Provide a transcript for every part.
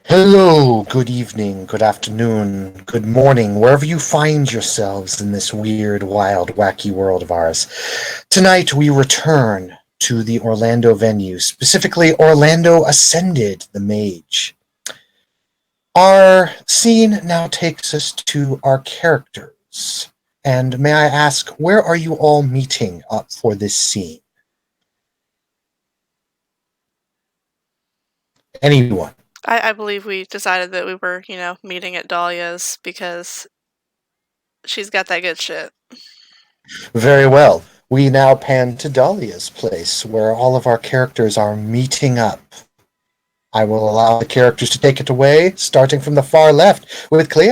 Hello, good evening, good afternoon, good morning, wherever you find yourselves in this weird, wild, wacky world of ours. Tonight we return to the Orlando venue, specifically Orlando Ascended, the Mage. Our scene now takes us to our characters. And may I ask, where are you all meeting up for this scene? Anyone? I believe we decided that we were, meeting at Dahlia's because she's got that good shit. Very well. We now pan to Dahlia's place, where all of our characters are meeting up. I will allow the characters to take it away, starting from the far left with Clea.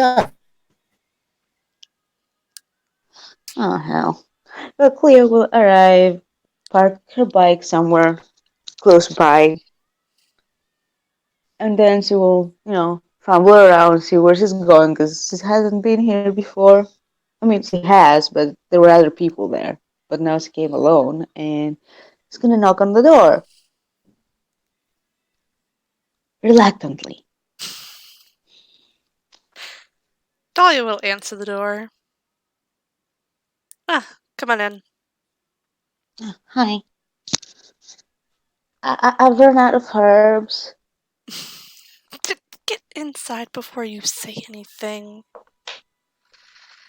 Oh, hell. Well, Cleo will arrive, park her bike somewhere close by, and then she will, fumble around, see where she's going, because she hasn't been here before. I mean, she has, but there were other people there. But now she came alone, and she's gonna knock on the door. Reluctantly. Dahlia will answer the door. Come on in. Hi. I've run out of herbs. Get inside before you say anything.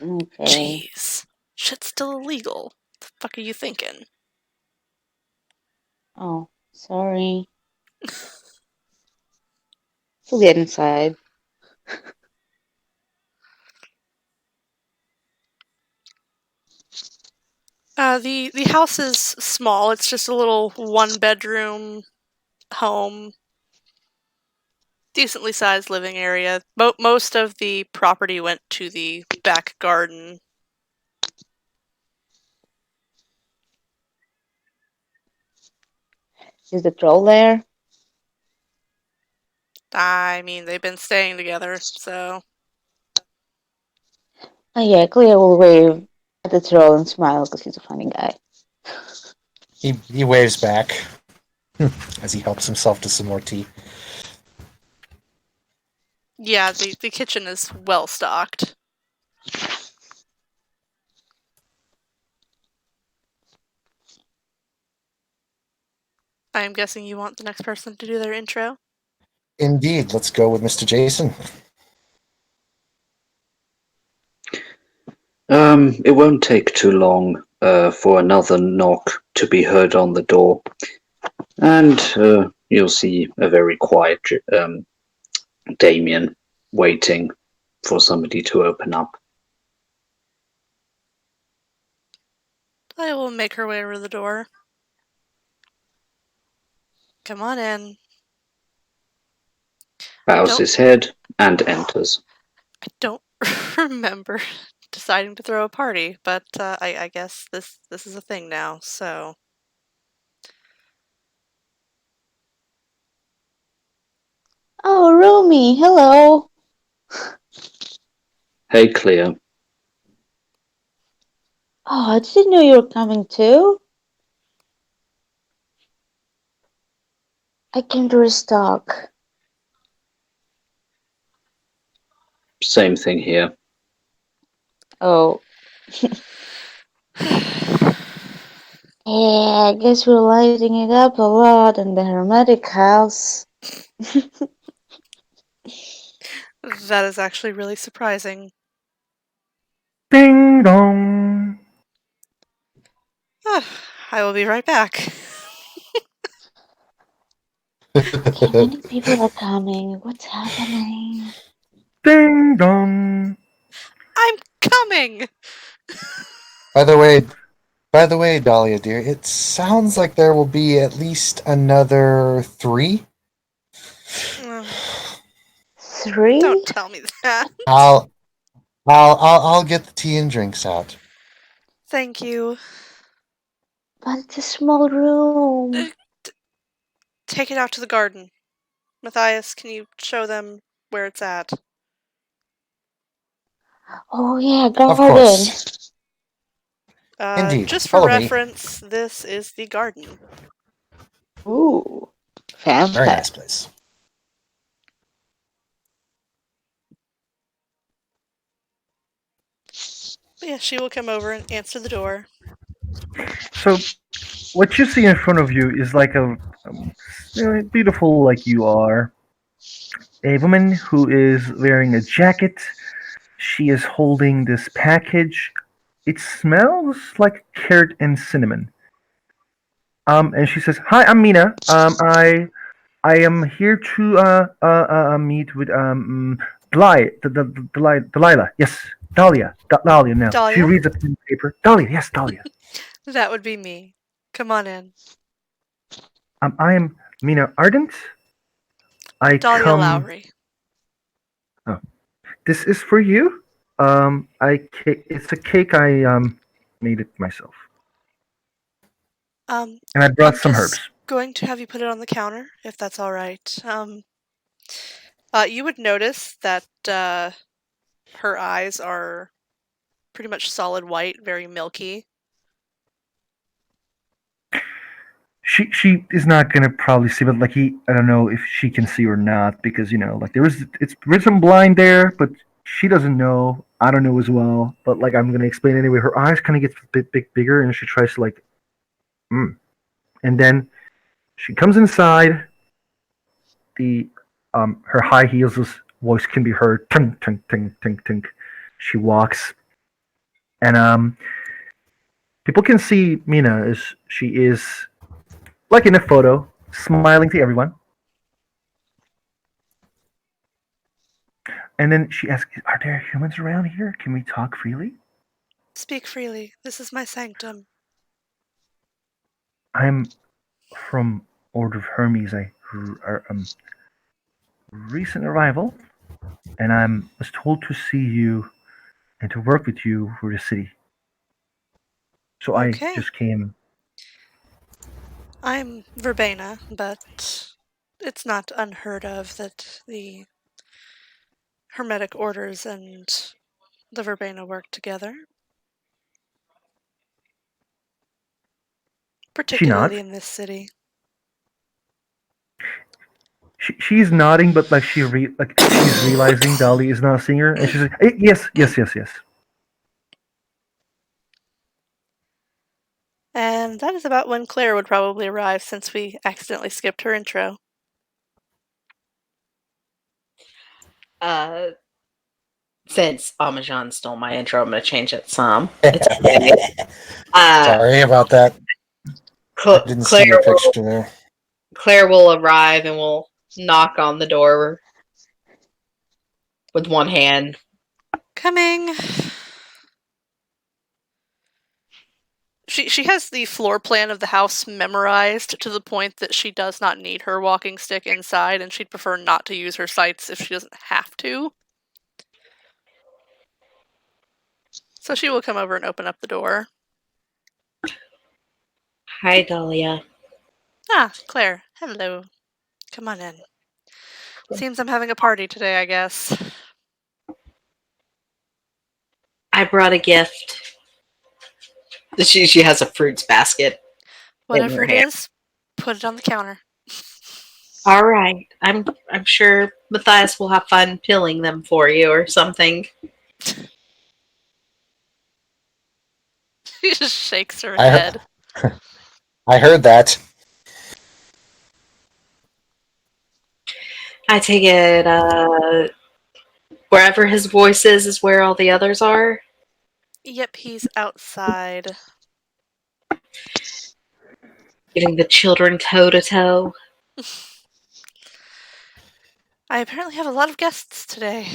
Okay. Jeez. Shit's still illegal. The fuck are you thinking? Oh, sorry. She'll get inside. The house is small. It's just a little one-bedroom home. Decently sized living area. Most of the property went to the back garden. Is the troll there? I mean, they've been staying together, so... Oh yeah, Cleo will wave at the troll and smile because he's a funny guy. He waves back as he helps himself to some more tea. Yeah, the kitchen is well stocked. I'm guessing you want the next person to do their intro? Indeed, let's go with Mr. Jason. It won't take too long for another knock to be heard on the door, and you'll see a very quiet Damien waiting for somebody to open up. I will make her way over the door. Come on in. Bows his head and enters. I don't remember deciding to throw a party, but I guess this is a thing now, so... Oh, Rumi, hello. Hey, Cleo. Oh, I didn't know you were coming too. I came to restock. Same thing here. Oh. Yeah, I guess we're lighting it up a lot in the Hermetic house. That is actually really surprising. Ding dong. I will be right back. Okay, many people are coming. What's happening? Ding dong. I'm coming! By the way, Dahlia dear, it sounds like there will be at least another 3. Three? Don't tell me that. I'll get the tea and drinks out. Thank you. But it's a small room. Take it out to the garden. Matthias, can you show them where it's at? Oh yeah, Of garden. course. Indeed. Just for Follow me. reference, this is the garden. Ooh, Very fancy. nice place. Yeah, she will come over and answer the door. So, what you see in front of you is like beautiful, like you are, a woman who is wearing a jacket. She is holding this package. It smells like carrot and cinnamon. And she says, "Hi, I'm Mina. I am here to meet with Delilah. Yes, Dahlia. Dahlia. Now she Dahlia? reads a pen and paper. Dahlia. Yes, Dahlia. That would be me. Come on in. I am Mina Ardent. I Dahlia come. Lowry. Oh, this is for you. It's a cake I made it myself, Um, and I brought I'm some just herbs. going to have you put it on the counter, if that's all right. You would notice that her eyes are pretty much solid white, very milky. She is not gonna probably see, but like I don't know if she can see or not because like it's written blind there, but she doesn't know. I don't know as well, but like I'm gonna explain anyway. Her eyes kind of get a bit bigger, and she tries to and then she comes inside. The her high heels voice can be heard. Tink tink tink tink tink. She walks, and people can see Mina as she is like in a photo, smiling to everyone. And then she asks, "Are there humans around here? Can we talk freely?" Speak freely. This is my sanctum. I'm from Order of Hermes. I are recent arrival, and I was told to see you and to work with you for the city. So I Okay. just came. I'm Verbena, but it's not unheard of that the Hermetic orders and the Verbena work together, She particularly nods. in this city. She's nodding, but like she's realizing Dolly is not seeing her, and she says, "Yes, yes, yes, yes." And that is about when Claire would probably arrive, since we accidentally skipped her intro. Since Amajan stole my intro, I'm going to change it some. It's okay. Sorry about that. I didn't see your picture there. Claire will arrive and will knock on the door with one hand. Coming! She has the floor plan of the house memorized to the point that she does not need her walking stick inside, and she'd prefer not to use her sights if she doesn't have to. So she will come over and open up the door. Hi, Dahlia. Ah, Claire. Hello. Come on in. Seems I'm having a party today, I guess. I brought a gift. She has a fruits basket. Whatever her it hand. is, put it on the counter. All right. I'm sure Matthias will have fun peeling them for you or something. She just shakes her I head. I heard that. I take it wherever his voice is where all the others are. Yep, he's outside. Getting the children toe to toe. I apparently have a lot of guests today.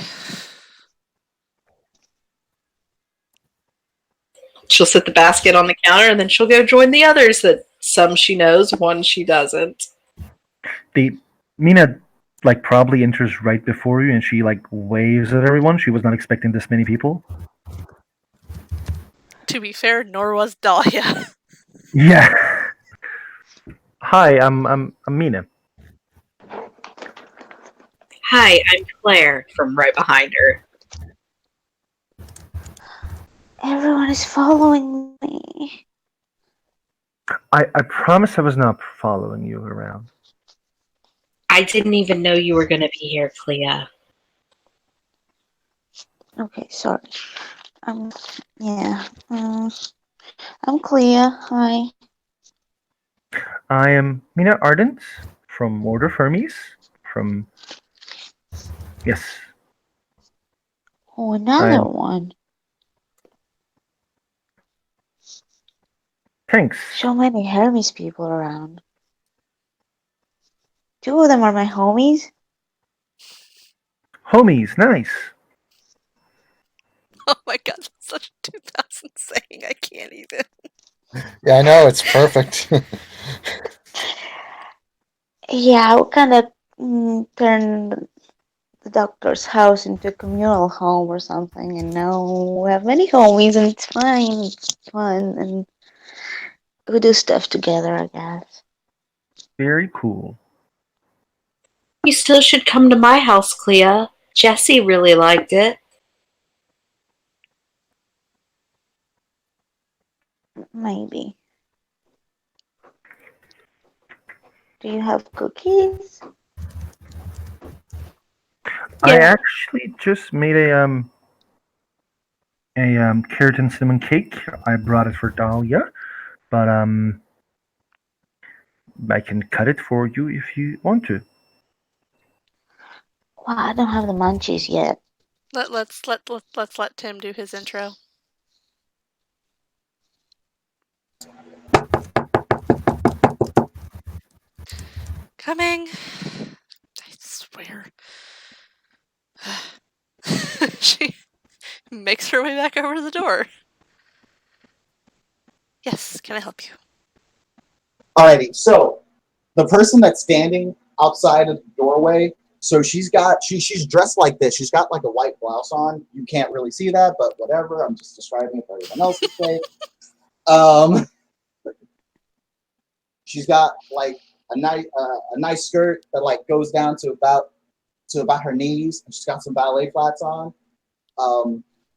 She'll set the basket on the counter and then she'll go join the others that some she knows, one she doesn't. The Mina probably enters right before you, and she waves at everyone. She was not expecting this many people. To be fair, nor was Dahlia. Yeah. Hi, I'm Mina. Hi, I'm Claire from right behind her. Everyone is following me. I promise I was not following you around. I didn't even know you were going to be here, Clea. Okay, sorry. Yeah. I'm Clea. Hi. I am Mina Ardent from Order Fermis. From yes, Oh, another I'm. one. Thanks. So many Hermes people around. 2 of them are my homies. Homies, nice. Oh my god, that's such a 2000 saying. I can't even. Yeah, I know, it's perfect. Yeah, we kind of turned the doctor's house into a communal home or something, and now we have many homies, and it's fine. It's fun, and we do stuff together, I guess. Very cool. You still should come to my house, Clea. Jesse really liked it. Maybe. Do you have cookies? I Yeah. actually just made a carrot and cinnamon cake. I brought it for Dahlia, but I can cut it for you if you want to. Wow, I don't have the munchies yet. Let's let Tim do his intro. Coming. I swear. She makes her way back over to the door. Yes, can I help you? Alrighty, so the person that's standing outside of the doorway, so she's dressed like this. She's got like a white blouse on. You can't really see that, but whatever. I'm just describing it for everyone else's sake. She's got like a nice skirt that like goes down to about her knees, and she's got some ballet flats on.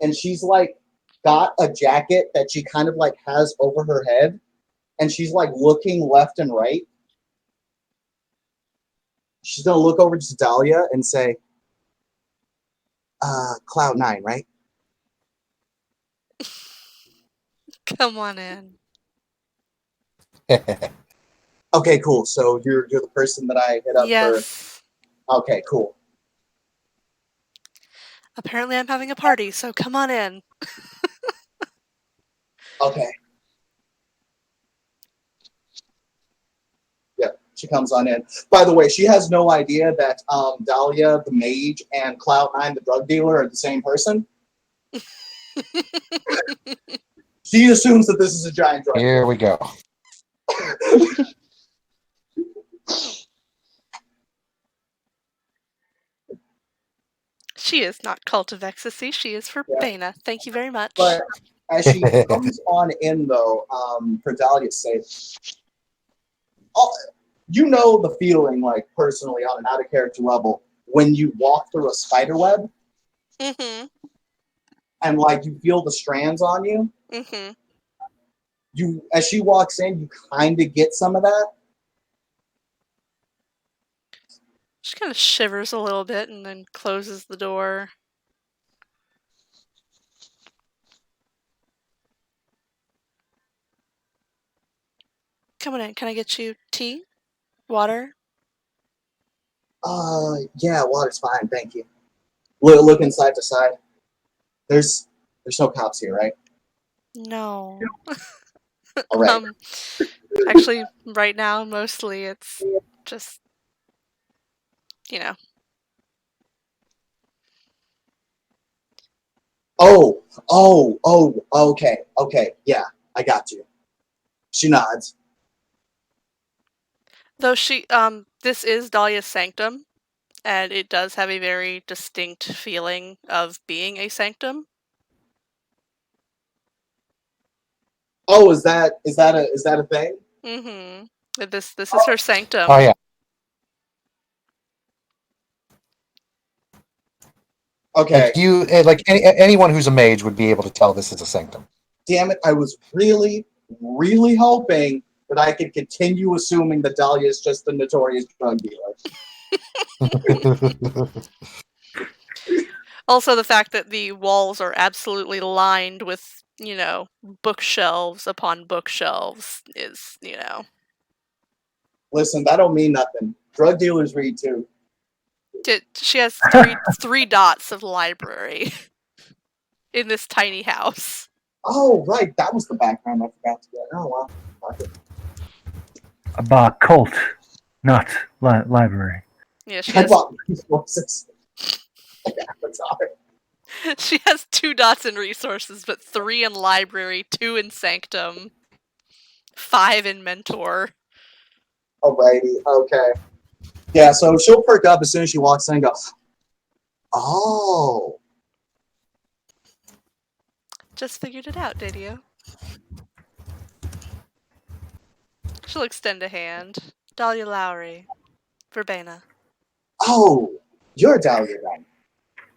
And she's like got a jacket that she kind of like has over her head, and she's like looking left and right. She's gonna look over to Dahlia and say, Cloud 9, right? Come on in. Okay, cool. So you're the person that I hit up for. Yes. Okay, cool. Apparently I'm having a party, so come on in. Okay. Yeah, she comes on in. By the way, she has no idea that Dahlia, the mage, and Cloud 9, the drug dealer, are the same person. She assumes that this is a giant drug Here we go. She is not Cult of Ecstasy. She is Verbena. Thank you very much. But as she comes on in, though, for Dahlia's sake, you know the feeling, like personally on an out of character level, when you walk through a spider web Mm-hmm. and like you feel the strands on you. Mm-hmm. You, as she walks in, you kind of get some of that. She kind of shivers a little bit and then closes the door. Come on in. Can I get you tea? Water? Yeah, water's fine, thank you. Looking side to side. There's no cops here, right? No. All right. Actually, right now, mostly it's just, you know. Okay, yeah, I got you. She nods. Though this is Dahlia's sanctum, and it does have a very distinct feeling of being a sanctum. Oh, is that a thing? Mm-hmm. This is her sanctum. Oh yeah. Okay. Like anyone who's a mage would be able to tell this is a sanctum. Damn it! I was really, really hoping that I could continue assuming that Dahlia is just the notorious drug dealer. Also, the fact that the walls are absolutely lined with, bookshelves upon bookshelves is, Listen, that don't mean nothing. Drug dealers read too. She has three dots of library in this tiny house. Oh, right. That was the background I forgot to get. Oh, wow. Okay. A bar cult, not library. Yeah, she I has bought resources. Avatar. she has 2 dots in resources, but 3 in library, 2 in sanctum, 5 in mentor. Alrighty. Okay. Yeah, so she'll perk up as soon as she walks in and go, oh. Just figured it out, did you? She'll extend a hand. Dahlia Lowry. Verbena. Oh, you're Dahlia then.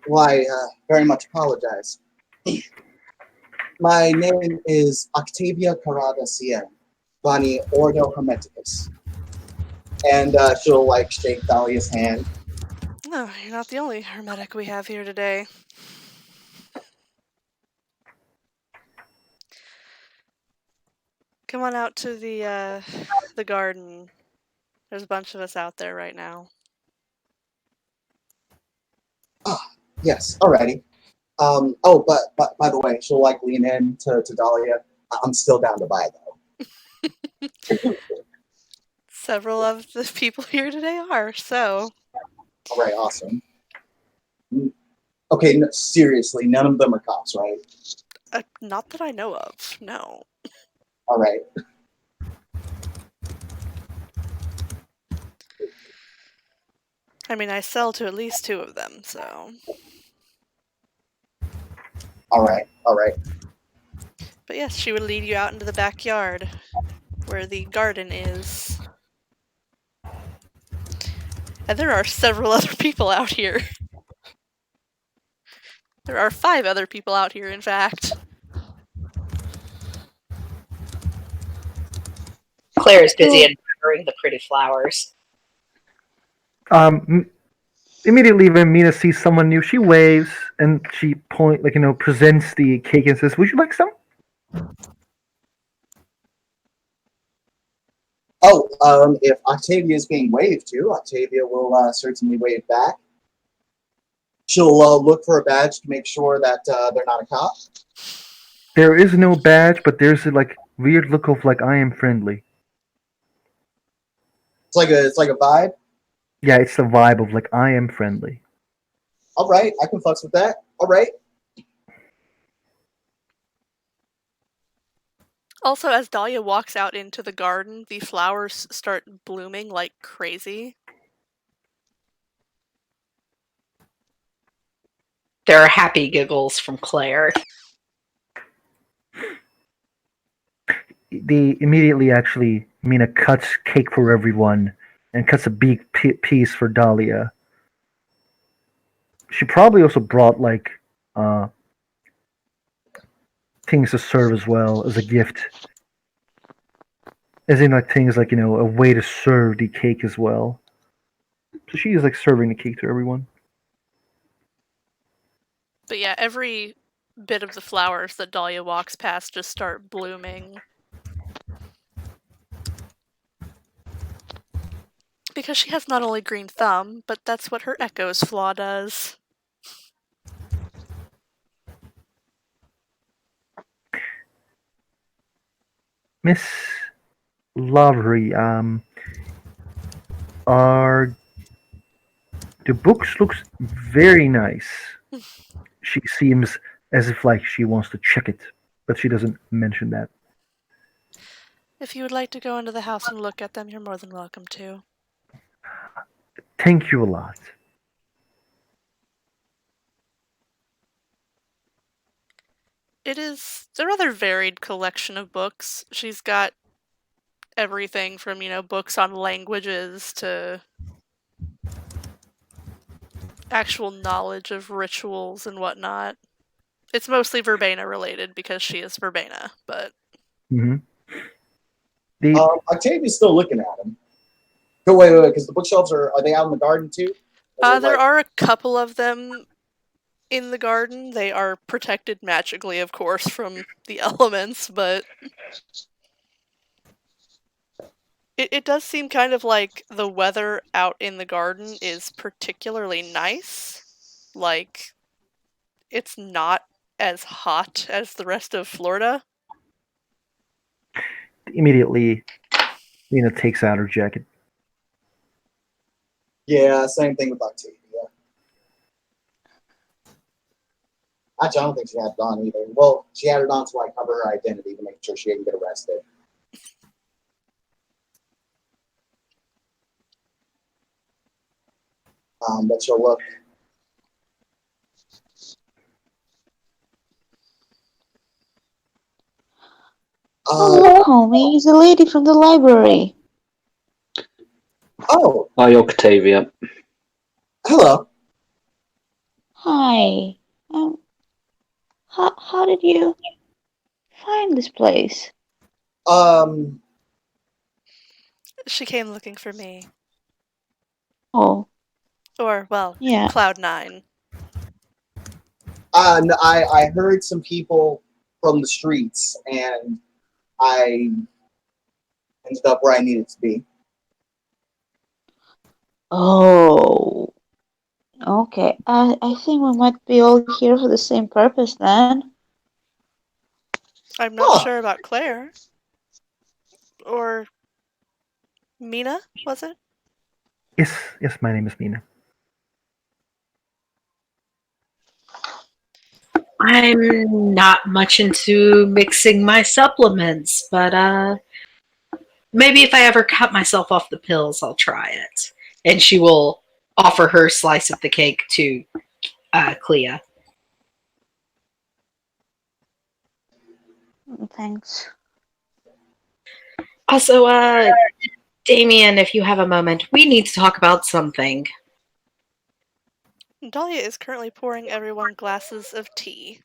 Why, very much apologize. My name is Octavia Carada Cien, Bani Ordo Hermeticus. And she'll, shake Dahlia's hand. No, you're not the only hermetic we have here today. Come on out to the garden. There's a bunch of us out there right now. Yes, alrighty. But by the way, she'll, lean in to Dahlia. I'm still down to buy, though. Several of the people here today are, so. All right, awesome. Okay, no, seriously, none of them are cops, right? Not that I know of, no. All right. I mean, I sell to at least 2 of them, so. All right. But yes, she would lead you out into the backyard, where the garden is. And there are several other people out here. There are 5 other people out here, in fact. Claire is busy admiring the pretty flowers. Immediately when Mina sees someone new, she waves and she presents the cake and says, "Would you like some?" Oh, if Octavia is being waved to, Octavia will certainly wave back. She'll look for a badge to make sure that they're not a cop. There is no badge, but there's a weird look of I am friendly. It's like a vibe. Yeah, it's the vibe of I am friendly. All right, I can fucks with that. All right. Also, as Dahlia walks out into the garden, the flowers start blooming like crazy. There are happy giggles from Claire. They immediately Mina cuts cake for everyone and cuts a big piece for Dahlia. She probably also brought things to serve as well as a gift. As in things a way to serve the cake as well. So she is serving the cake to everyone. But yeah, every bit of the flowers that Dahlia walks past just start blooming. Because she has not only green thumb, but that's what her Echo's Flaw does. Miss Lovery, the books looks very nice. She seems as if she wants to check it, but she doesn't mention that. If you would like to go into the house and look at them, you're more than welcome to. Thank you a lot. It is a rather varied collection of books. She's got everything from, books on languages to actual knowledge of rituals and whatnot. It's mostly Verbena related because she is Verbena, but... Mm-hmm. Octavia's still looking at him. Go wait, because the bookshelves are they out in the garden too? There are a couple of them in the garden. They are protected magically, of course, from the elements, but it does seem kind of like the weather out in the garden is particularly nice. Like, it's not as hot as the rest of Florida. Immediately, Mina takes out her jacket. Yeah, same thing with Octavia. Actually, I don't think she had it on either. Well, she had it on to like cover her identity to make sure she didn't get arrested. But she'll look. Oh, look, homie, it's a lady from the library. Oh, Hi, Octavia. hello. Hi. How did you find this place? She came looking for me. Oh, Or, well, yeah. Cloud9. I heard some people from the streets, and I ended up where I needed to be. Oh, okay. I think we might be all here for the same purpose then. I'm not Huh. sure about Claire. Or Mina, was it? Yes, my name is Mina. I'm not much into mixing my supplements, but maybe if I ever cut myself off the pills, I'll try it. And she will offer her slice of the cake to Clea. Thanks. Also, Damien, if you have a moment, we need to talk about something. Dahlia is currently pouring everyone glasses of tea.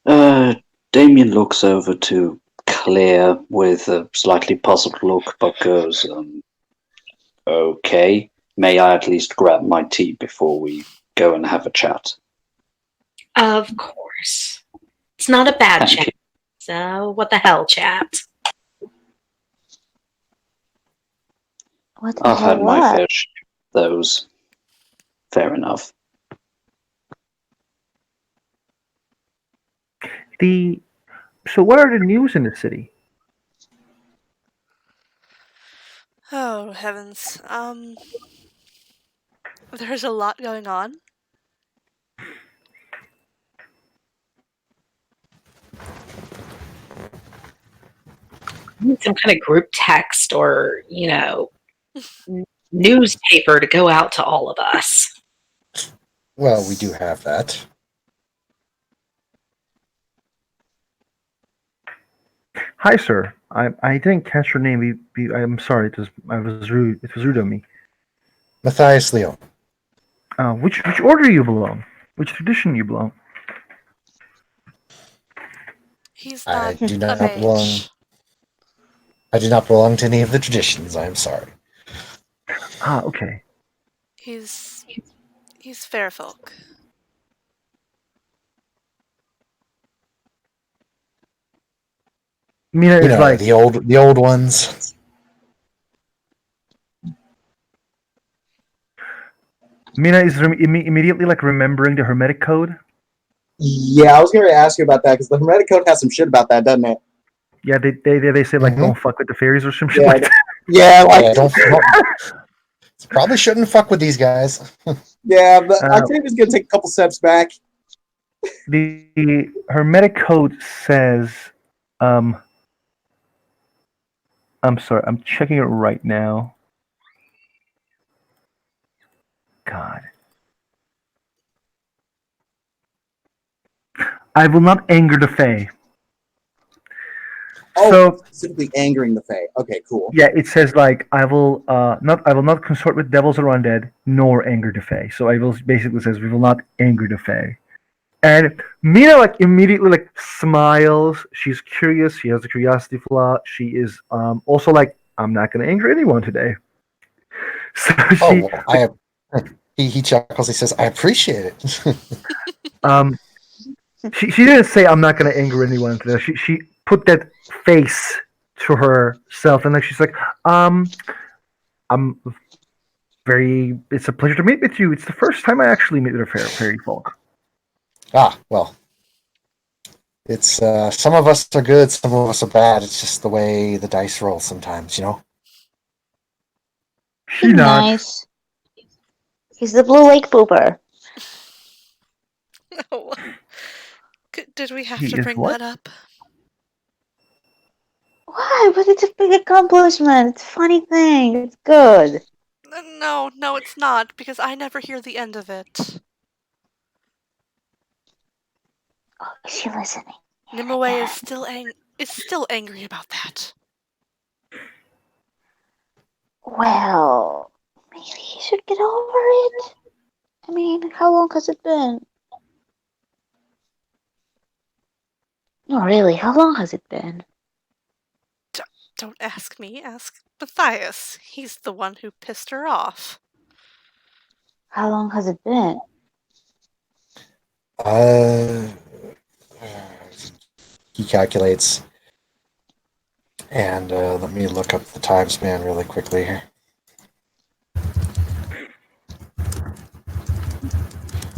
Damien looks over to Claire with a slightly puzzled look, but goes, okay. May I at least grab my tea before we go and have a chat? Of course. It's not a bad Thank chat. you. So, what the hell, chat? What the I've hell had my what? fair share of those. Fair enough. So what are the news in the city? Oh, heavens. There's a lot going on. Need some kind of group text or, newspaper to go out to all of us. Well, we do have that. Hi, sir. I didn't catch your name. I'm sorry. It was rude. It was rude of me. Matthias Leo. Which order you belong? Which tradition you belong? He's I not do a not belong. mage. I do not belong to any of the traditions. I am sorry. Okay. He's fair folk. Mina You is know, like, the old ones. Mina is immediately like remembering the Hermetic Code. Yeah, I was going to ask you about that because the Hermetic Code has some shit about that, doesn't it? Yeah, they say like Mhm. don't fuck with the fairies or some shit Yeah, like that. yeah, like Yeah, don't probably shouldn't fuck with these guys. yeah. But Octavia's going to take a couple steps back. The Hermetic Code says, I'm sorry, I'm checking it right now. God. I will not anger the Fae. Oh, So specifically angering the Fae. Okay, cool. yeah, it says like I will not consort with devils or undead, nor anger the Fae. So I will basically says we will not anger the Fae. And Mina like immediately like smiles. She's curious. She has a curiosity flaw. She is also like I'm not gonna anger anyone today. So Oh, she well, I have. He chuckles. He says, "I appreciate it." She didn't say I'm not gonna anger anyone today. She put that face to herself, and like she's like, I'm very. It's a pleasure to meet with you. It's the first time I actually meet with a fairy folk. Well, it's some of us are good, some of us are bad. It's just the way the dice roll sometimes, you know. She nods. Nice. He's the Blue Lake Pooper. No. Did we have He to is bring what? that up? Why? But it's a big accomplishment. It's a funny thing. It's good. No, it's not, because I never hear the end of it. Oh, is she listening? Nimue is still angry about that. Well, maybe he should get over it. I mean, how long has it been? No, really, how long has it been? Don't ask me, ask Matthias. He's the one who pissed her off. How long has it been? He calculates, and let me look up the time span really quickly here.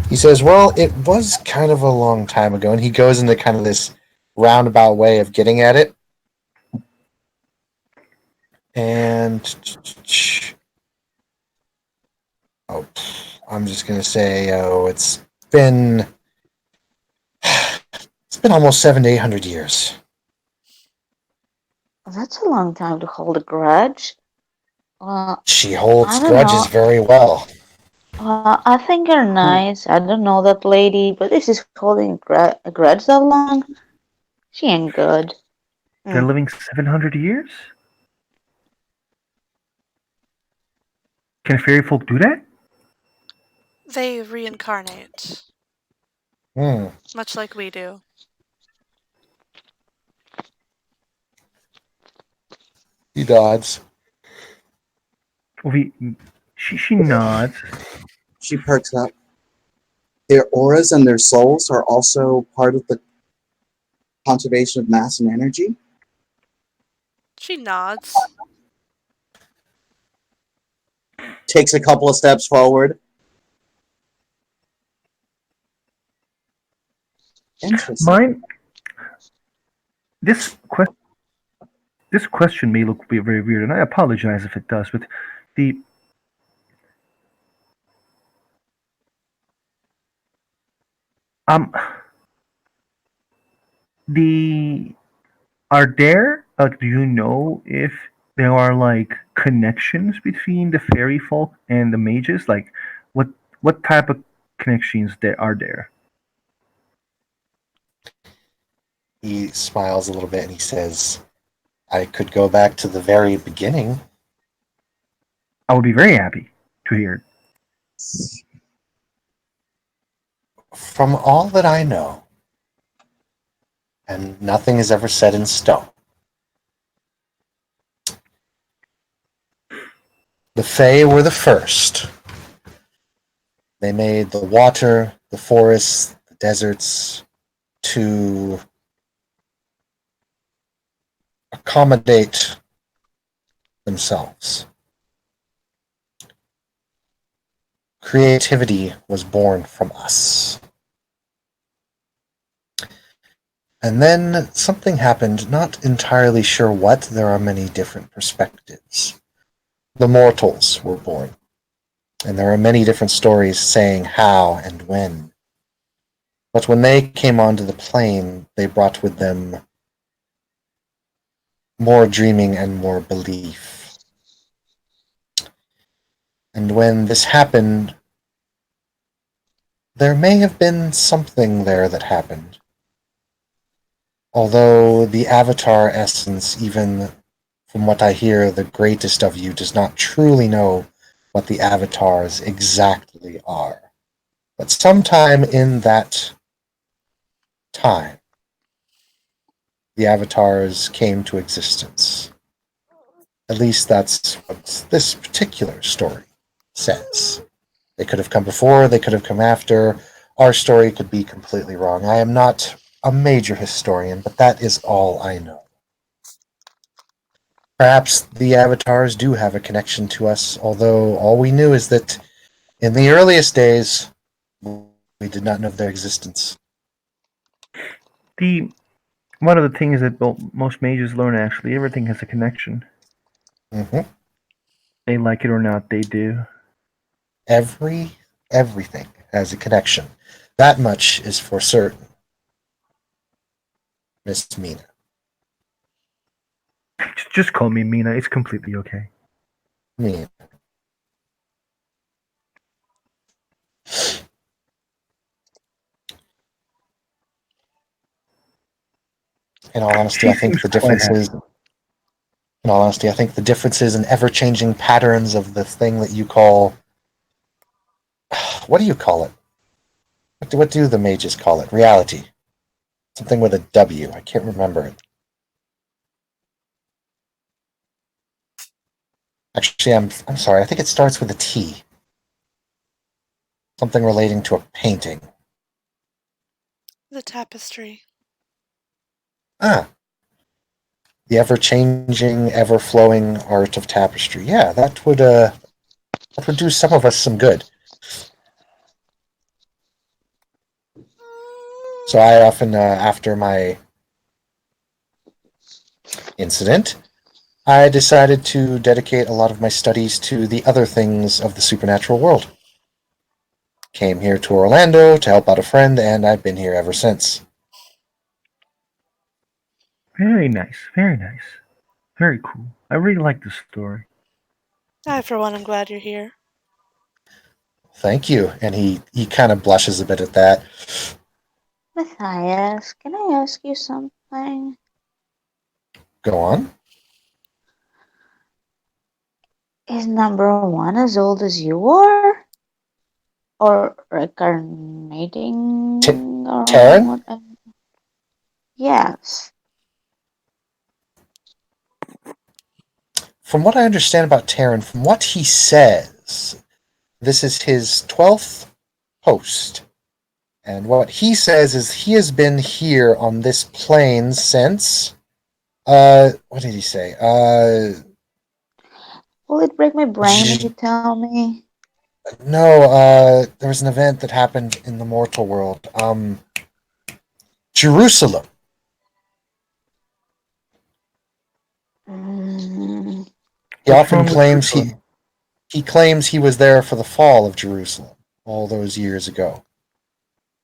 He says, "Well, it was kind of a long time ago," and he goes into kind of this roundabout way of getting at it. And I'm just gonna say, it's been almost 700 to 800 years. That's a long time to hold a grudge. She holds I don't grudges know. very well. I think you're nice. I don't know that lady, but if she's holding a grudge that long, she ain't good. They're living 700 years? Can fairy folk do that? They reincarnate. Much like we do. He nods. She nods. She perks up. Their auras and their souls are also part of the conservation of mass and energy. She nods. Takes a couple of steps forward. Interesting. This question may look very weird, and I apologize if it does, but are there, do you know if there are like connections between the fairy folk and the mages? Like, what type of connections are there? He smiles a little bit and he says, "I could go back to the very beginning." I would be very happy to hear it. From all that I know, and nothing is ever set in stone, the Fae were the first. They made the water, the forests, the deserts to accommodate themselves. Creativity was born from us. And then something happened, not entirely sure what. There are many different perspectives. The mortals were born, and there are many different stories saying how and when. But when they came onto the plane, they brought with them more dreaming and more belief. And when this happened, there may have been something there that happened. Although the Avatar essence, even from what I hear, the greatest of you does not truly know what the Avatars exactly are. But sometime in that time, the Avatars came to existence. At least that's what this particular story says. They could have come before, they could have come after. Our story could be completely wrong. I am not a major historian, but that is all I know. Perhaps the avatars do have a connection to us, although all we knew is that in the earliest days, we did not know of their existence. One of the things that most mages learn, actually, everything has a connection. Mm-hmm. They like it or not, they do. Everything has a connection. That much is for certain. Miss Mina. Just call me Mina. It's completely okay. Mina. In all honesty, I think the difference is. In all honesty, I think the differences in ever-changing patterns of the thing that you call. What do you call it? What do the mages call it? Reality. Something with a W. I can't remember it. Actually, I'm sorry. I think it starts with a T. Something relating to a painting. The tapestry. Ah. The ever-changing, ever-flowing art of tapestry. Yeah, that would do some of us some good. So I often, after my incident, I decided to dedicate a lot of my studies to the other things of the supernatural world. Came here to Orlando to help out a friend, and I've been here ever since. Very nice. Very nice. Very cool. I really like this story. I, for one, am glad you're here. Thank you. And he kind of blushes a bit at that. Matthias, can I ask you something? Go on. Is number one as old as you are? Or reincarnating? Or Taryn? what? Yes. From what I understand about Taryn, from what he says, this is his 12th post. And what he says is he has been here on this plane since... what did he say? Will it break my brain if you tell me? No, there was an event that happened in the mortal world. Jerusalem. Mm, He What's often wrong with claims Jerusalem? he claims he was there for the fall of Jerusalem all those years ago.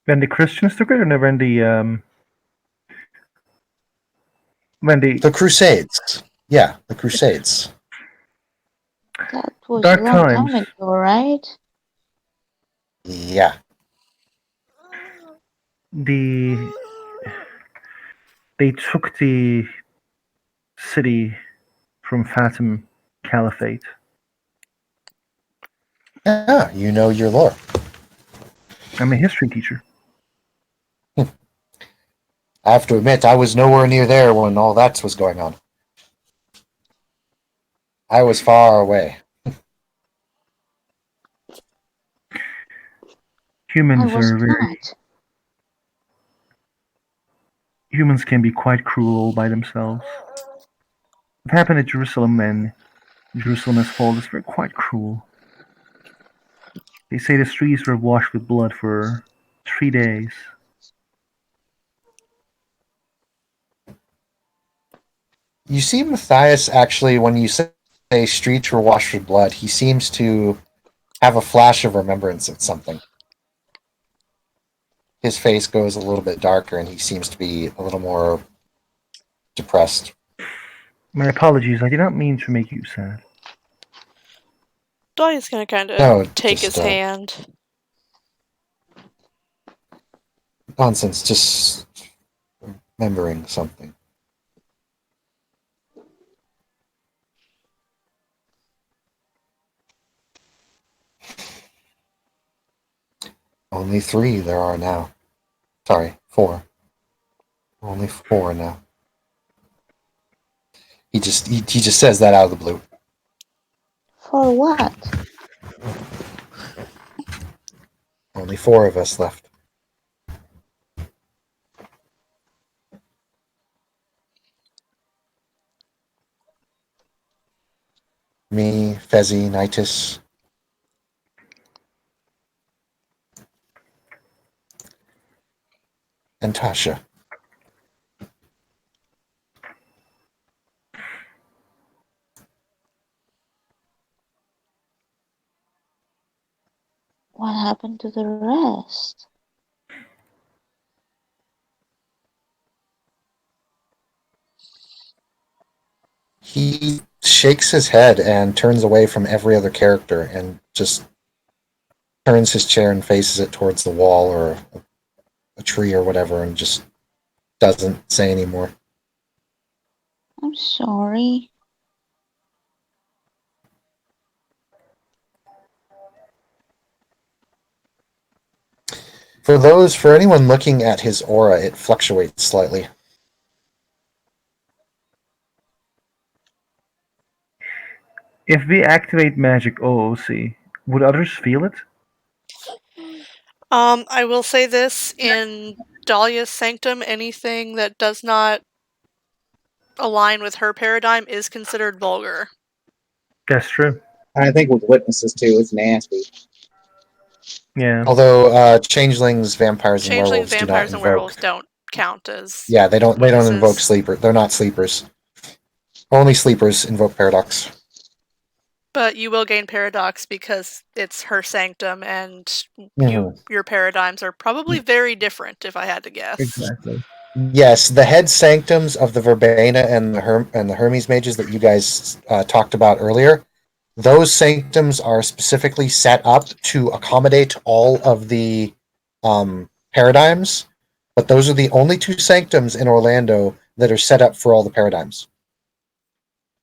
When the Christians took it, or when the The Crusades. Yeah, the Crusades. that was dark a long times. time ago, right? Yeah. They took the city from Fatim Caliphate. Yeah, you know your lore. I'm a history teacher. I have to admit, I was nowhere near there when all that was going on. I was far away. Humans I was are very not. humans can be quite cruel all by themselves. What happened at Jerusalem and Jerusalem has fallen is very quite cruel. They say the streets were washed with blood for 3 days. You see Matthias actually, when you say streets were washed with blood, he seems to have a flash of remembrance of something. His face goes a little bit darker and he seems to be a little more depressed. My apologies, I did not mean to make you sad. Dahlia's gonna kind of No, take just, his hand. Nonsense, just remembering something. Only 3 there are now. Sorry, 4. Only 4 now. He just says that out of the blue. For what? only 4 of us left. Me, Fezzy, Nitus. And Tasha. What happened to the rest? He shakes his head and turns away from every other character and just turns his chair and faces it towards the wall or a tree or whatever and just doesn't say anymore. I'm sorry. For anyone looking at his aura, it fluctuates slightly. If we activate magic OOC, would others feel it? I will say this, in Dahlia's sanctum, anything that does not align with her paradigm is considered vulgar. That's true. I think with witnesses too, it's nasty. Yeah. Although changelings, vampires, and Changelings, werewolves do not vampires, and invoke. werewolves don't count as Yeah, they don't witnesses. invoke sleeper. They're not sleepers. Only sleepers invoke paradox. But you will gain paradox because it's her sanctum, and Mhm. your paradigms are probably very different, if I had to guess. Exactly. Yes, the head sanctums of the Verbena and the Hermes mages that you guys talked about earlier, those sanctums are specifically set up to accommodate all of the paradigms, but those are the only 2 sanctums in Orlando that are set up for all the paradigms.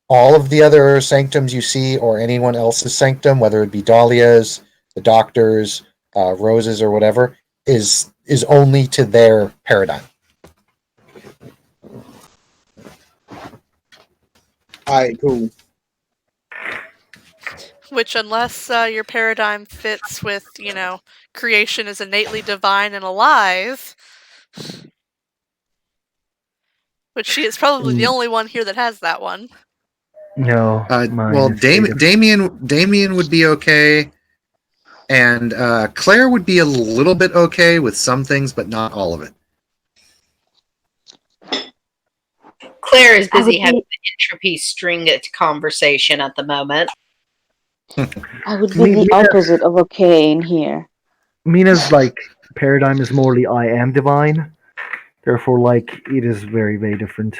All of the other sanctums you see, or anyone else's sanctum, whether it be Dahlia's, the Doctor's, Rose's, or whatever, is only to their paradigm. Alright, cool. Which, unless your paradigm fits with, creation is innately divine and alive, which she is probably the only one here that has that one. No. Well, Damien would be okay, and Claire would be a little bit okay with some things, but not all of it. Claire is I would busy having be, the entropy string conversation at the moment. I would be the opposite of okay in here. Mina's paradigm is morely I am divine. Therefore, it is very, very different.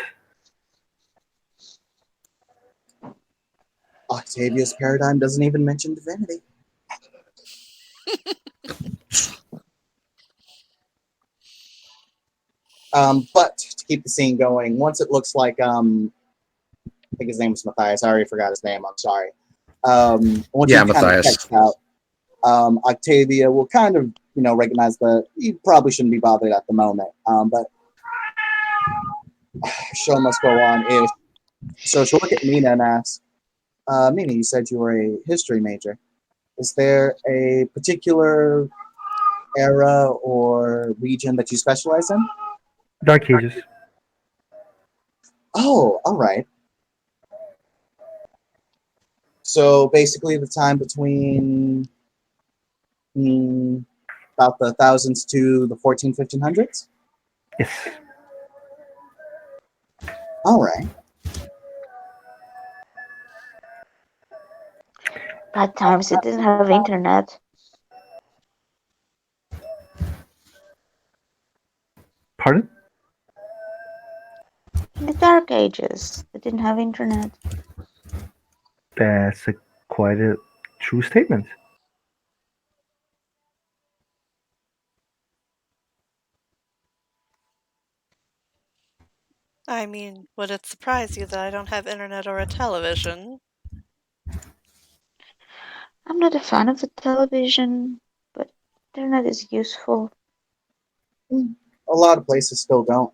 Octavia's paradigm doesn't even mention divinity. But to keep the scene going, once it looks like I think his name was Matthias. I already forgot his name. I'm sorry. Once he Matthias. kind of checks out, Octavia will kind of recognize that you probably shouldn't be bothered at the moment. But show must go on. So she'll look at Mina and ask, Mina, you said you were a history major. Is there a particular era or region that you specialize in? Dark Ages. Oh, all right. So basically the time between about the 1000s to the 1500s? Yes. All right. Bad times, it didn't have internet. Pardon? In the Dark Ages, they didn't have internet. That's quite a true statement. I mean, would it surprise you that I don't have internet or a television? I'm not a fan of the television, but internet is useful. A lot of places still don't.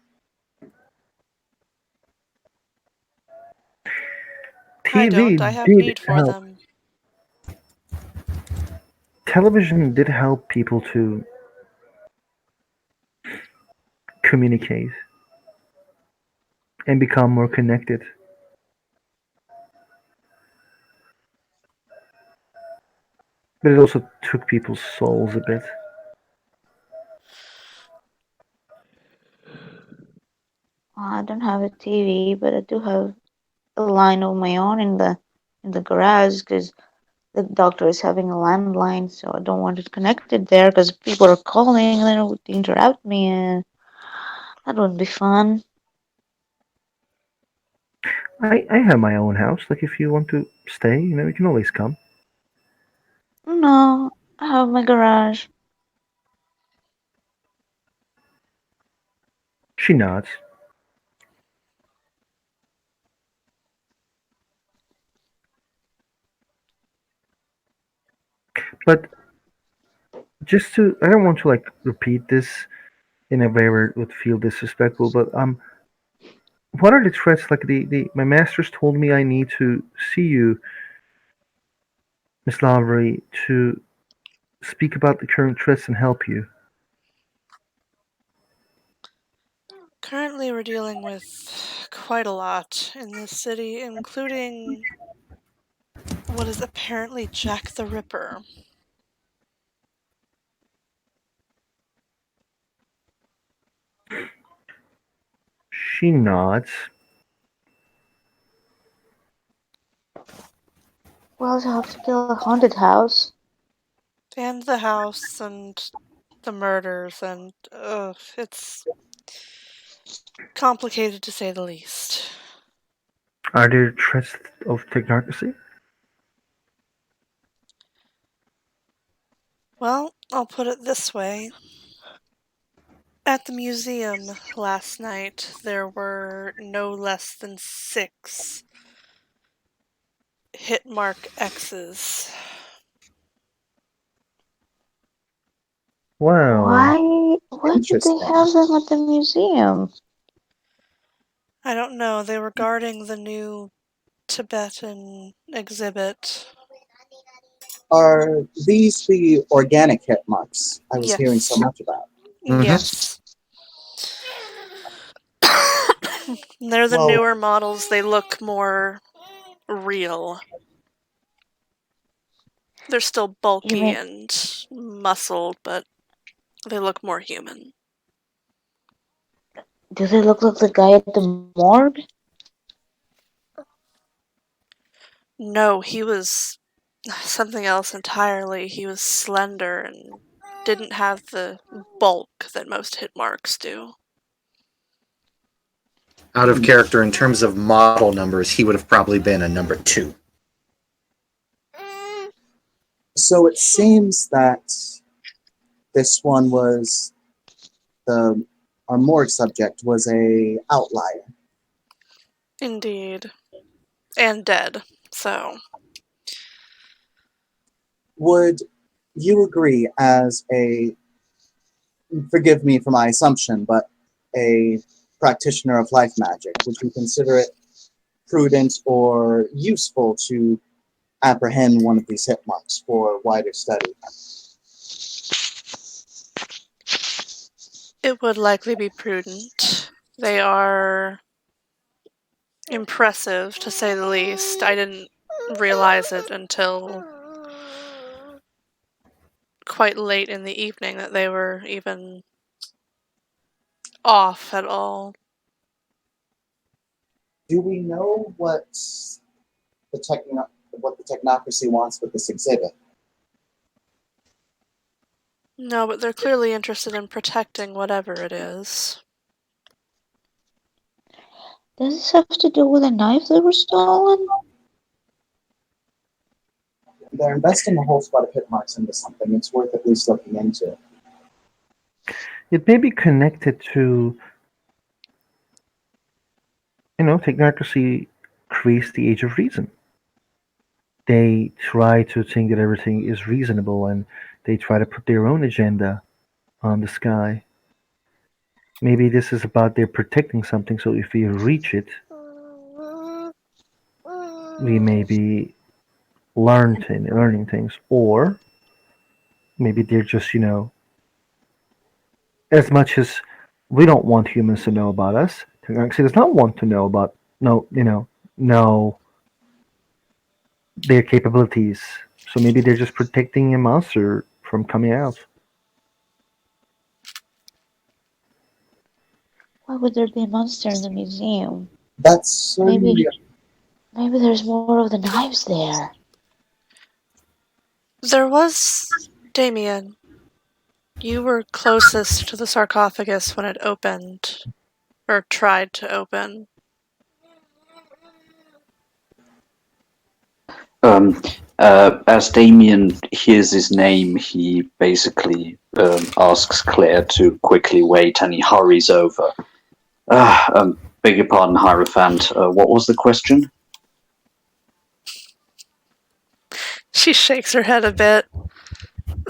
I don't. TV I have did need for help. them. television did help people to communicate and become more connected, but it also took people's souls a bit. I don't have a TV, but I do have a line of my own in the garage because the doctor is having a landline, so I don't want it connected there because people are calling and then it would interrupt me, and that would be fun. I have my own house. Like if you want to stay, you can always come. No, I have my garage. She nods. But I don't want to like repeat this in a way where it would feel disrespectful. But what are the threats? Like my masters told me I need to see you, Miss Lavery, to speak about the current threats and help you. Currently, we're dealing with quite a lot in this city, including what is apparently Jack the Ripper. She nods. We also have to kill a haunted house. And the house, and the murders, and it's complicated to say the least. Are there threats of technocracy? Well, I'll put it this way. At the museum last night, there were no less than 6 hit mark X's. Wow. Why did they have them at the museum? I don't know, they were guarding the new Tibetan exhibit. Are these the organic hit marks I was hearing so Yes. much about? Yes. They're the Well- newer models. They look more real. They're still bulky and muscled, but they look more human. Do they look like the guy at the morgue? No, he was something else entirely. He was slender and didn't have the bulk that most hit marks do. Out of character in terms of model numbers, he would have probably been a number 2. So it seems that this one was our morgue subject was a outlier. Indeed. And dead, so. Would you agree, as forgive me for my assumption, but a practitioner of life magic, would you consider it prudent or useful to apprehend one of these hit marks for wider study? It would likely be prudent. They are impressive, to say the least. I didn't realize it until quite late in the evening that they were even off at all. Do we know what the technocracy wants with this exhibit? No, but they're clearly interested in protecting whatever it is. Does this have to do with a knife that was stolen? They're investing a whole squad of hit marks into something. It's worth at least looking into. It may be connected to, technocracy creates the age of reason. They try to think that everything is reasonable and they try to put their own agenda on the sky. Maybe this is about they're protecting something, so if we reach it, we may be learning things. Or Maybe they're just, as much as we don't want humans to know about us, Galaxy does not want to know about, know their capabilities. So maybe they're just protecting a monster from coming out. Why would there be a monster in the museum? That's certainly Maybe there's more of the knives there. There was Damien. You were closest to the sarcophagus when it opened, or tried to open. As Damien hears his name, he basically asks Claire to quickly wait, and he hurries over. Beg your pardon, Hierophant. What was the question? She shakes her head a bit.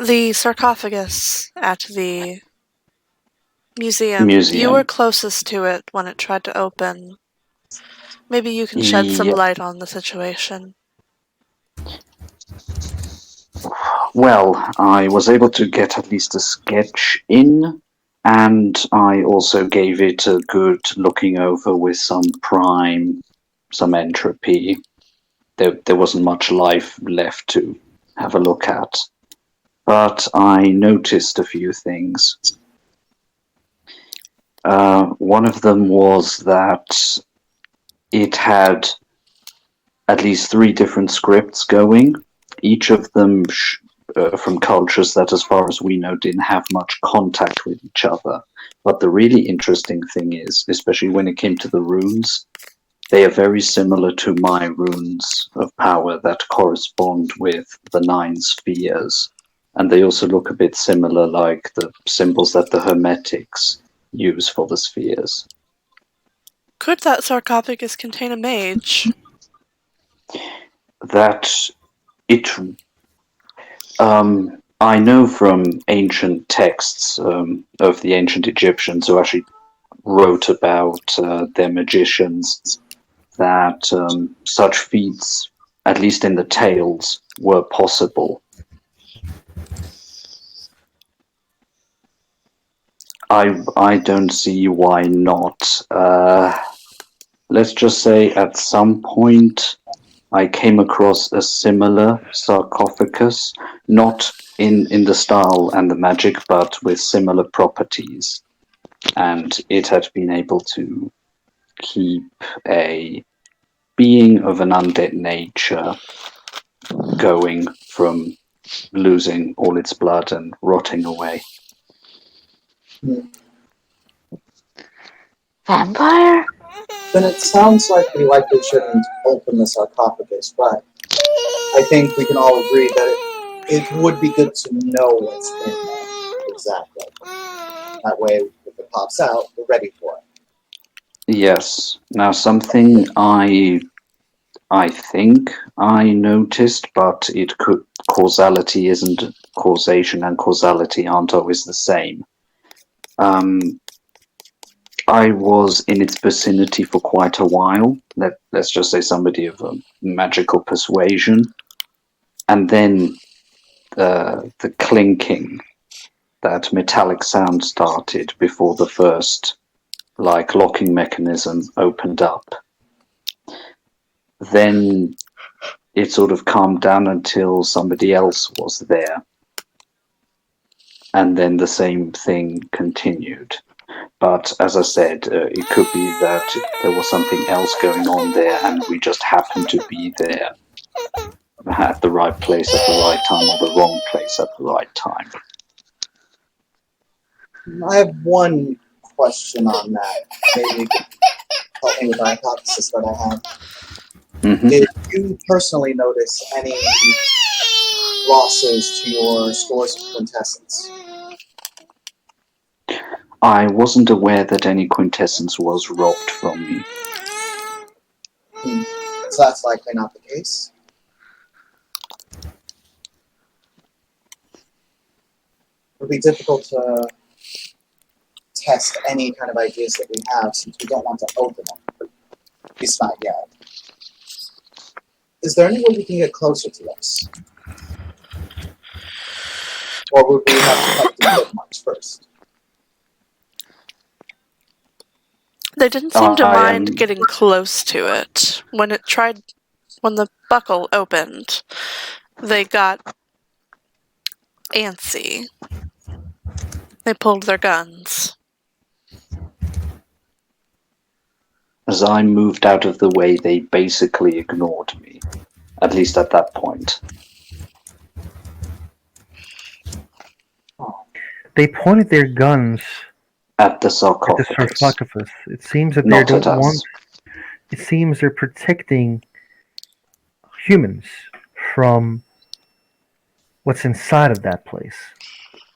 The sarcophagus at the museum. You were closest to it when it tried to open. Maybe you can shed some light on the situation. Well, I was able to get at least a sketch in, and I also gave it a good looking over with some prime, some entropy. There wasn't much life left to have a look at. But I noticed a few things. One of them was that it had at least 3 different scripts going, each of them from cultures that, as far as we know, didn't have much contact with each other. But the really interesting thing is, especially when it came to the runes, they are very similar to my runes of power that correspond with the 9 spheres. And they also look a bit similar, like the symbols that the Hermetics use for the spheres. Could that sarcophagus contain a mage? That it... I know from ancient texts of the ancient Egyptians who actually wrote about their magicians that such feats, at least in the tales, were possible. I don't see why not. Let's just say at some point I came across a similar sarcophagus, not in the style and the magic, but with similar properties. And it had been able to keep a being of an undead nature going from losing all its blood and rotting away. Vampire? Then it sounds like we likely shouldn't open the sarcophagus, but I think we can all agree that it would be good to know what's in there. Exactly. That way, if it pops out, we're ready for it. Yes. Now, something I think I noticed, but it could causality isn't causation, and causality aren't always the same. I was in its vicinity for quite a while. Let's just say somebody of a magical persuasion, and then the clinking, that metallic sound started before the first locking mechanism opened up. Then it sort of calmed down until somebody else was there. And then the same thing continued. But as I said, it could be that there was something else going on there and we just happened to be there at the right place at the right time, or the wrong place at the right time. I have one question on that. Maybe you could help me with the hypothesis that I have. Mm-hmm. Did you personally notice any losses to your scores of quintessence? I wasn't aware that any quintessence was robbed from me. So that's likely not the case. It would be difficult to test any kind of ideas that we have since we don't want to open them. At least not yet. Is there any way we can get closer to this? Or would we have to cut the skid marks first? They didn't seem to I mind am getting close to it. When the buckle opened, they got antsy. They pulled their guns. as I moved out of the way, they basically ignored me. At least at that point. They pointed their guns At the at the sarcophagus. sarcophagus. It seems that they Not don't at us. want. It seems they're protecting humans from what's inside of that place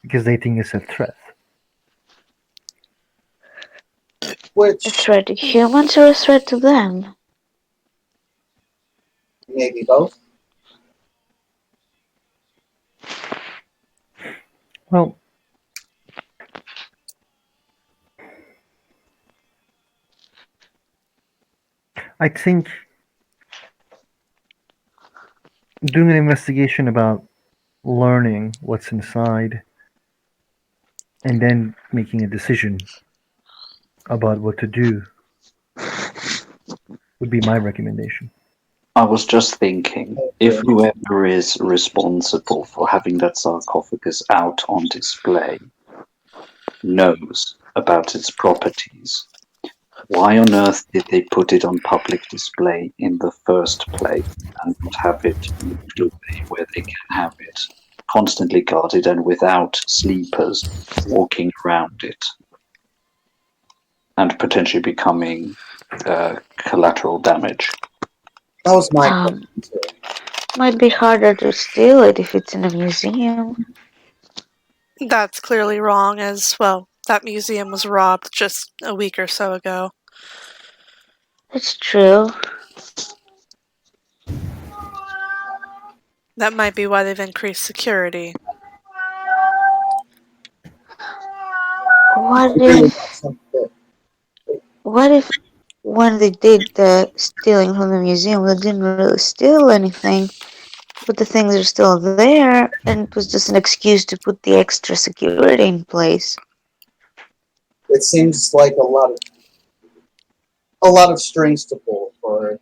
because they think it's a threat. A Which threat to humans or a threat to them? maybe both. Well, I think doing an investigation about learning what's inside and then making a decision about what to do would be my recommendation. I was just thinking, if whoever is responsible for having that sarcophagus out on display knows about its properties, why on earth did they put it on public display in the first place and not have it moved away where they can have it constantly guarded and without sleepers walking around it and potentially becoming collateral damage? That was my Um, question too. Might be harder to steal it if it's in a museum. That's clearly wrong, as well. That museum was robbed just a week or so ago. That's true. That might be why they've increased security. What Really if not something when they did the stealing from the museum, they didn't really steal anything, but the things are still there, and it was just an excuse to put the extra security in place? It seems like a lot of strings to pull for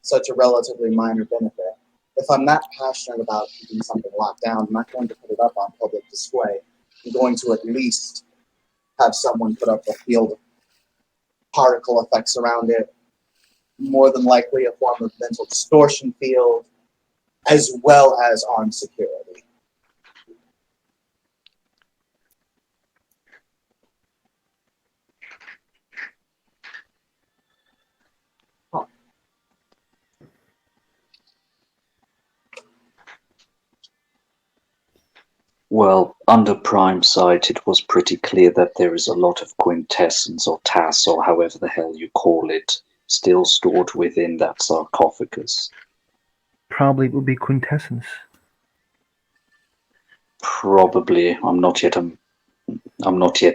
such a relatively minor benefit. If I'm that passionate about keeping something locked down, I'm not going to put it up on public display. I'm going to at least have someone put up a field of particle effects around it, more than likely a form of mental distortion field, as well as armed security. Well, under Prime Sight, it was pretty clear that there is a lot of quintessence or TAS or however the hell you call it still stored within that sarcophagus. Probably it would be quintessence. Probably. I'm not yet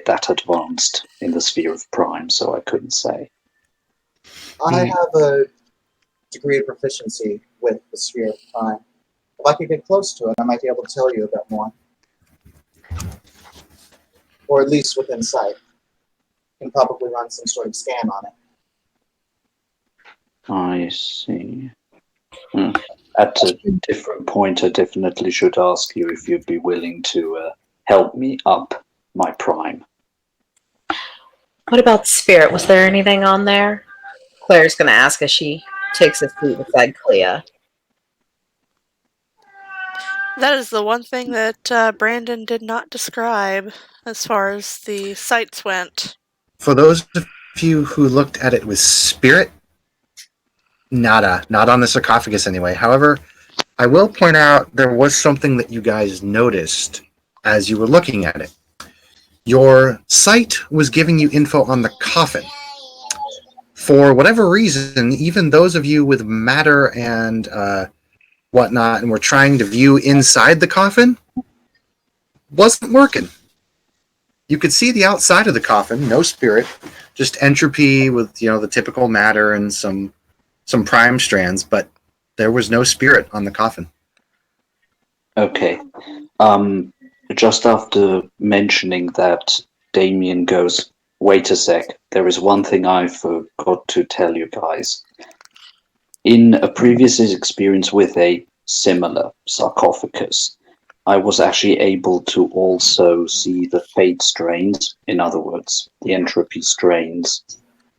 that advanced in the sphere of Prime, so I couldn't say. I have a degree of proficiency with the sphere of time. If I could get close to it, I might be able to tell you a bit more. Or at least within sight. Can probably run some sort of scan on it. I see. At a different point, I definitely should ask you if you'd be willing to help me up my Prime. What about Spirit? Was there anything on there? Claire's going to ask as she takes a seat beside Clea. That is the one thing that Brandon did not describe as far as the sites went. For those of you who looked at it with spirit, nada. Not on the sarcophagus anyway. However, I will point out there was something that you guys noticed as you were looking at it. Your sight was giving you info on the coffin. For whatever reason, even those of you with matter and whatnot, and were trying to view inside the coffin, wasn't working. You could see the outside of the coffin, no spirit, just entropy with the typical matter and some prime strands, but there was no spirit on the coffin. Okay. just after mentioning that, Damien goes, "Wait a sec, there is one thing I forgot to tell you guys. In a previous experience with a similar sarcophagus, I was actually able to also see the fate strains, in other words, the entropy strains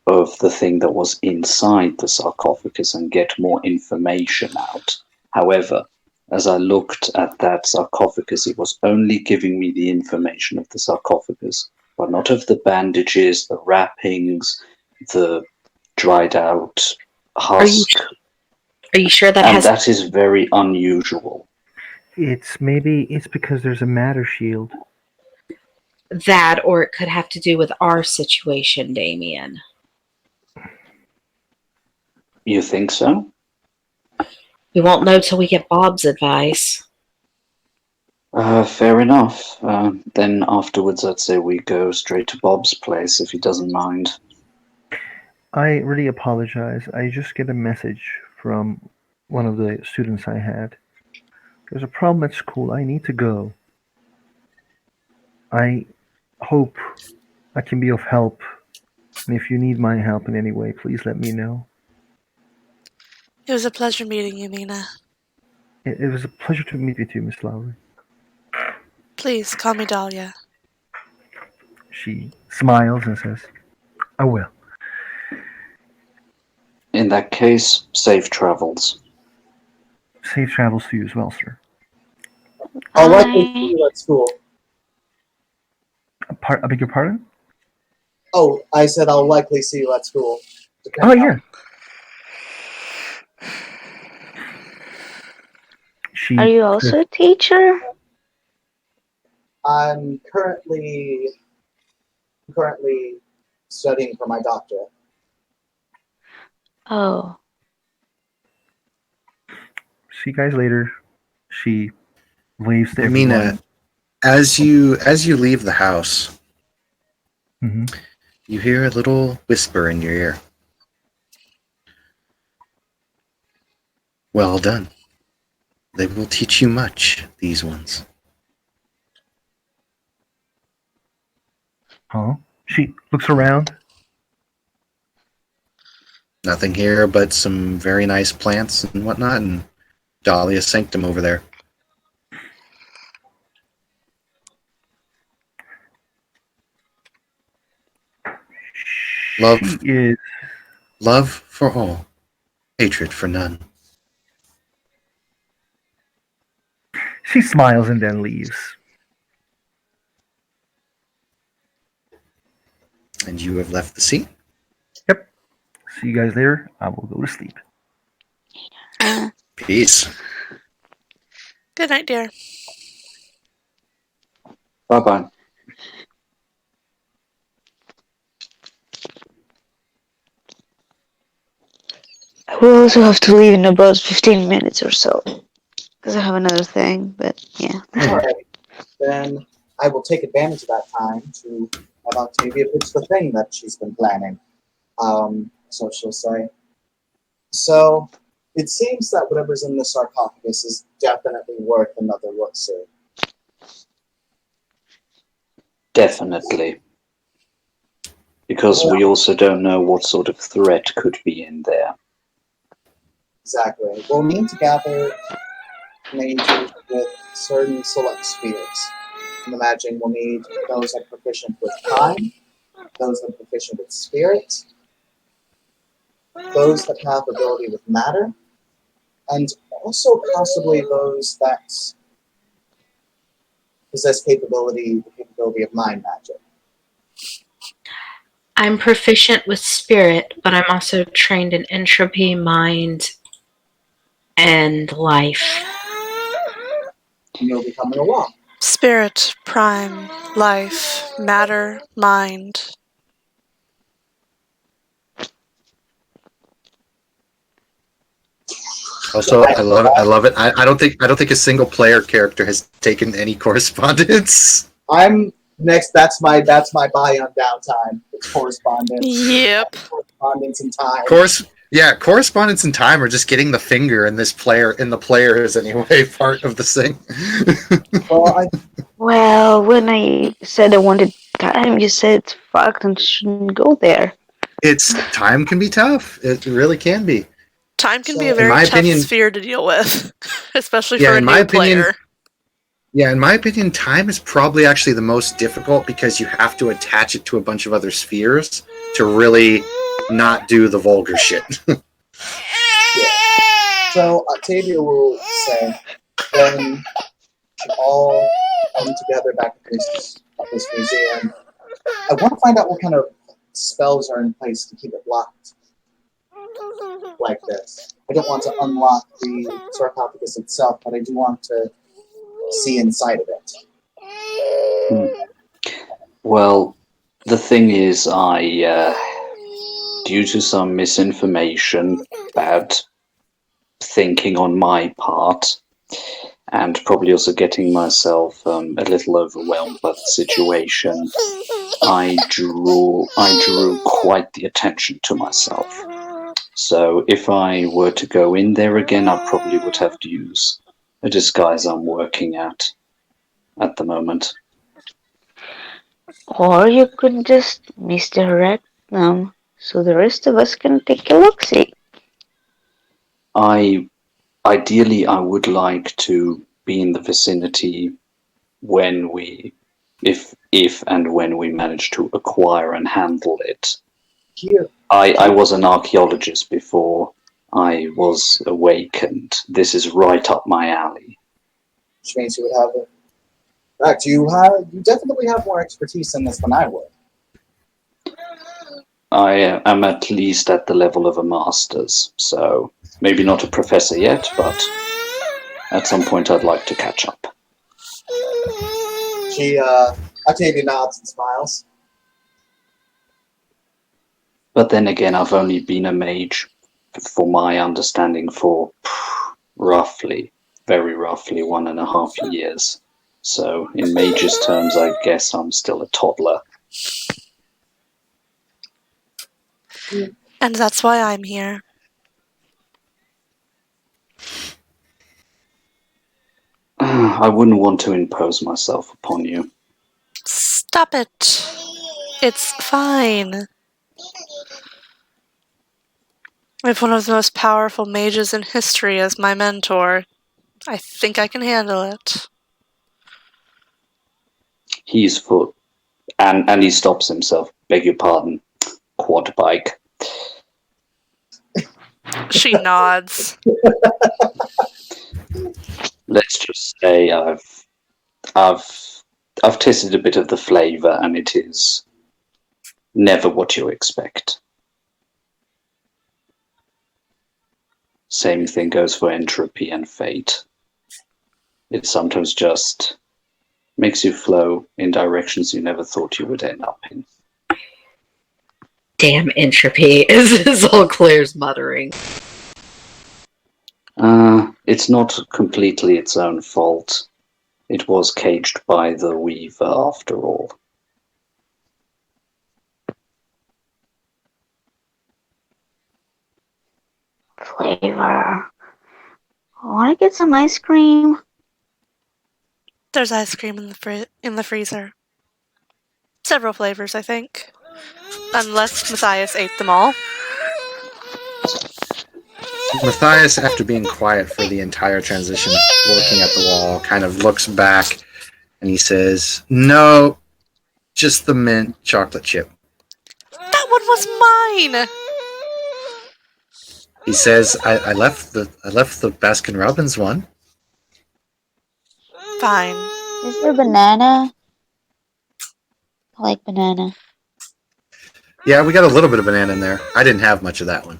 of the thing that was inside the sarcophagus and get more information out. However, as I looked at that sarcophagus, it was only giving me the information of the sarcophagus, but not of the bandages, the wrappings, the dried out husk. Are you sure that And has that is very unusual. It's because there's a matter shield. that, or it could have to do with our situation, Damien? You think so? We won't know till we get Bob's advice. Fair enough. Then afterwards, I'd say we go straight to Bob's place if he doesn't mind. I really apologize. I just get a message from one of the students I had. There's a problem at school. I need to go. I hope I can be of help. And if you need my help in any way, please let me know. It was a pleasure meeting you, Mina. It was a pleasure to meet with you, Miss Lowry. Please call me Dahlia. She smiles and says, I will. In that case, safe travels. Safe travels to you as well, sir. I'll likely see you at school. I beg your pardon? Oh, I said I'll likely see you at school. Oh, yeah. Are you also a teacher? I'm currently studying for my doctorate. Oh. See you guys later. She waves to everyone. Mina, as you leave the house, you hear a little whisper in your ear. Well done. They will teach you much, these ones. Huh? She looks around. Nothing here but some very nice plants and whatnot, and Dahlia's sanctum over there. Love for all, hatred for none. She smiles and then leaves. And you have left the scene? Yep. See you guys later. I will go to sleep. Peace. Good night, dear. Bye-bye. I will also have to leave in about 15 minutes or so. Because I have another thing, but yeah. Alright. Then I will take advantage of that time to have Octavia pitch the thing that she's been planning. So she'll say, so it seems that whatever's in the sarcophagus is definitely worth another look-see. Definitely. Because we also don't know what sort of threat could be in there. Exactly. We'll need to gather mages with certain select spheres. I'm imagining we'll need those that are proficient with time, those that are proficient with spirit, those that have ability with matter, and also possibly those that possess the capability of mind magic. I'm proficient with spirit, but I'm also trained in entropy, mind, and life. You'll be coming along. Spirit, prime, life, matter, mind. Also, I love it. I don't think a single player character has taken any correspondence. I'm next. That's my buy on downtime. It's correspondence. Yep. Correspondence and time. Correspondence and time are just getting the finger in the players anyway part of the thing. Well, Well, when I said I wanted time, you said it's fucked and shouldn't go there. Time can be tough. It really can be. Time can be So, a in very my tough opinion- sphere to deal with, especially Yeah, for a in my new opinion- player. Yeah, in my opinion, time is probably actually the most difficult because you have to attach it to a bunch of other spheres to really not do the vulgar shit. So Octavia will say, then we should all come together back at this museum. I want to find out what kind of spells are in place to keep it locked like this. I don't want to unlock the sarcophagus itself, but I do want to see inside of it. Well, the thing is, due to some misinformation, bad thinking on my part, and probably also getting myself a little overwhelmed by the situation, I drew quite the attention to myself. So if I were to go in there again, I probably would have to use a disguise I'm working at the moment. Or you could just misdirect them so the rest of us can take a look-see. Ideally, I would like to be in the vicinity when if and when we manage to acquire and handle it. Here, I was an archaeologist before I was awakened. This is right up my alley. which means you would have it. In fact, you definitely have more expertise in this than I would. I am at least at the level of a master's, so maybe not a professor yet, but at some point I'd like to catch up. Octavia nods and smiles. But then again, I've only been a mage, for my understanding, for very roughly 1.5 years. So in mage's terms, I guess I'm still a toddler. And that's why I'm here. I wouldn't want to impose myself upon you. Stop it. It's fine. I have one of the most powerful mages in history as my mentor. I think I can handle it. He's foot, and he stops himself. Beg your pardon. Quad bike. She nods. Let's just say I've tasted a bit of the flavor, and it is never what you expect. Same thing goes for entropy and fate. It sometimes just makes you flow in directions you never thought you would end up in. Damn entropy is all Claire's muttering. It's not completely its own fault. It was caged by the Weaver after all. Flavor. Want to get some ice cream? There's ice cream in the freezer. Several flavors, I think. Unless Matthias ate them all. Matthias, after being quiet for the entire transition, looking at the wall, kind of looks back and he says, "No, just the mint chocolate chip." That one was mine! He says, I left the Baskin Robbins one." Fine. Is there banana? I like banana. Yeah, we got a little bit of banana in there. I didn't have much of that one.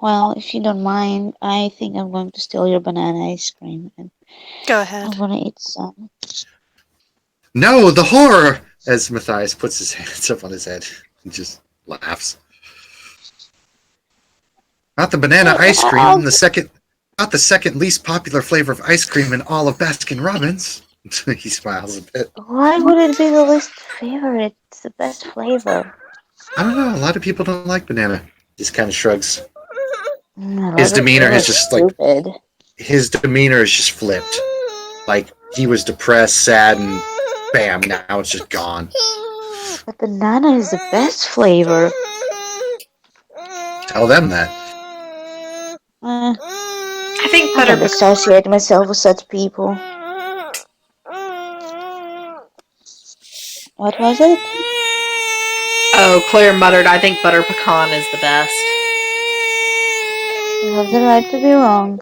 Well, if you don't mind, I think I'm going to steal your banana ice cream and Go I ahead. want to eat some. No, the horror! As Matthias puts his hands up on his head and just laughs. Not the banana ice cream, not the second least popular flavor of ice cream in all of Baskin Robbins. He smiles a bit. Why would it be the least favorite? It's the best flavor. I don't know, a lot of people don't like banana. Just kind of shrugs. I His love it. demeanor You're is just like stupid. his demeanor is just flipped. Like, he was depressed, sad, and bam, now it's just gone. But banana is the best flavor. Tell them that. I think I butter don't associate myself with such people. What was it? Oh, Claire muttered, I think butter pecan is the best. You have the right to be wrong.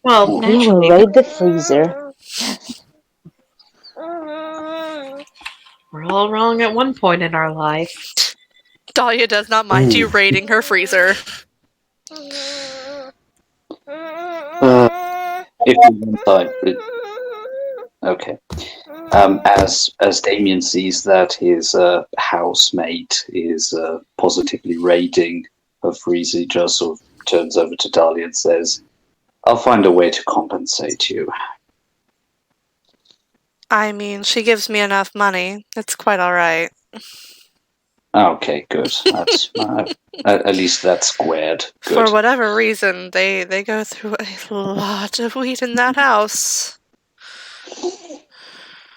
Well, We will naturally, raid the freezer. we're all wrong at one point in our life. Dahlia does not mind you Ooh. raiding her freezer. If you want, okay. As Damien sees that his housemate is positively raiding her freezer, he just sort of turns over to Dahlia and says, "I'll find a way to compensate you." I mean, she gives me enough money. It's quite alright. Okay, good. That's at least that's squared. Good. For whatever reason, they go through a lot of weed in that house.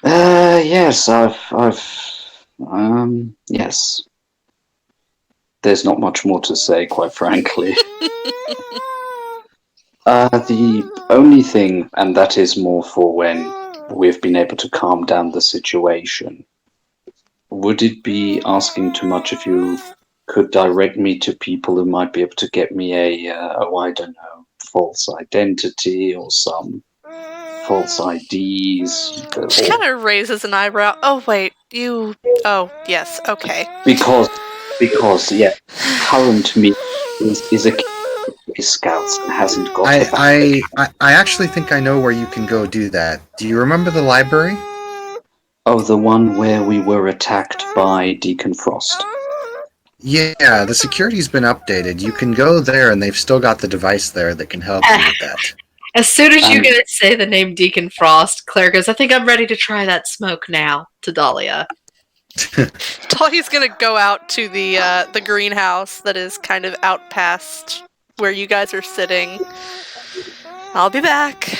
Yes, yes. There's not much more to say, quite frankly. The only thing, and that is more for when we've been able to calm down the situation, would it be asking too much if you could direct me to people who might be able to get me I don't know, false identity or some false IDs? She kind of raises an eyebrow. Oh, wait, you... Oh, yes, okay. Because, yeah, current me is a Scouts and hasn't got a I actually think I know where you can go do that. Do you remember the library? Oh, the one where we were attacked by Deacon Frost. Yeah, the security's been updated. You can go there, and they've still got the device there that can help you with that. As soon as you guys say the name Deacon Frost, Claire goes, I think I'm ready to try that smoke now, to Dahlia. Dahlia's gonna go out to the greenhouse that is kind of out past where you guys are sitting. I'll be back.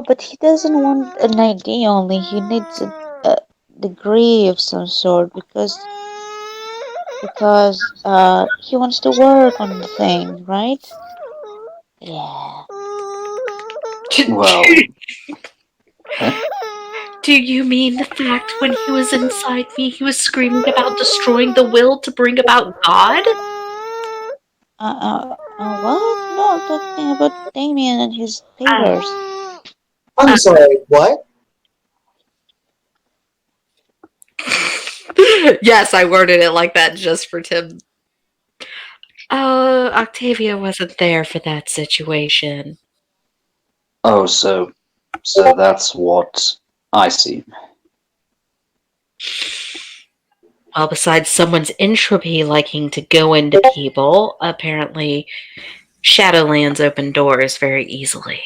But he doesn't want an ID only. He needs a degree of some sort because he wants to work on the thing, right? Yeah. Well, Do you mean the fact when he was inside me, he was screaming about destroying the will to bring about God? What? No, I'm talking about Damien and his papers. I'm sorry, what? Yes, I worded it like that just for Tim. Octavia wasn't there for that situation. oh, so that's what I see. Well, besides someone's entropy liking to go into people, apparently Shadowlands open doors very easily.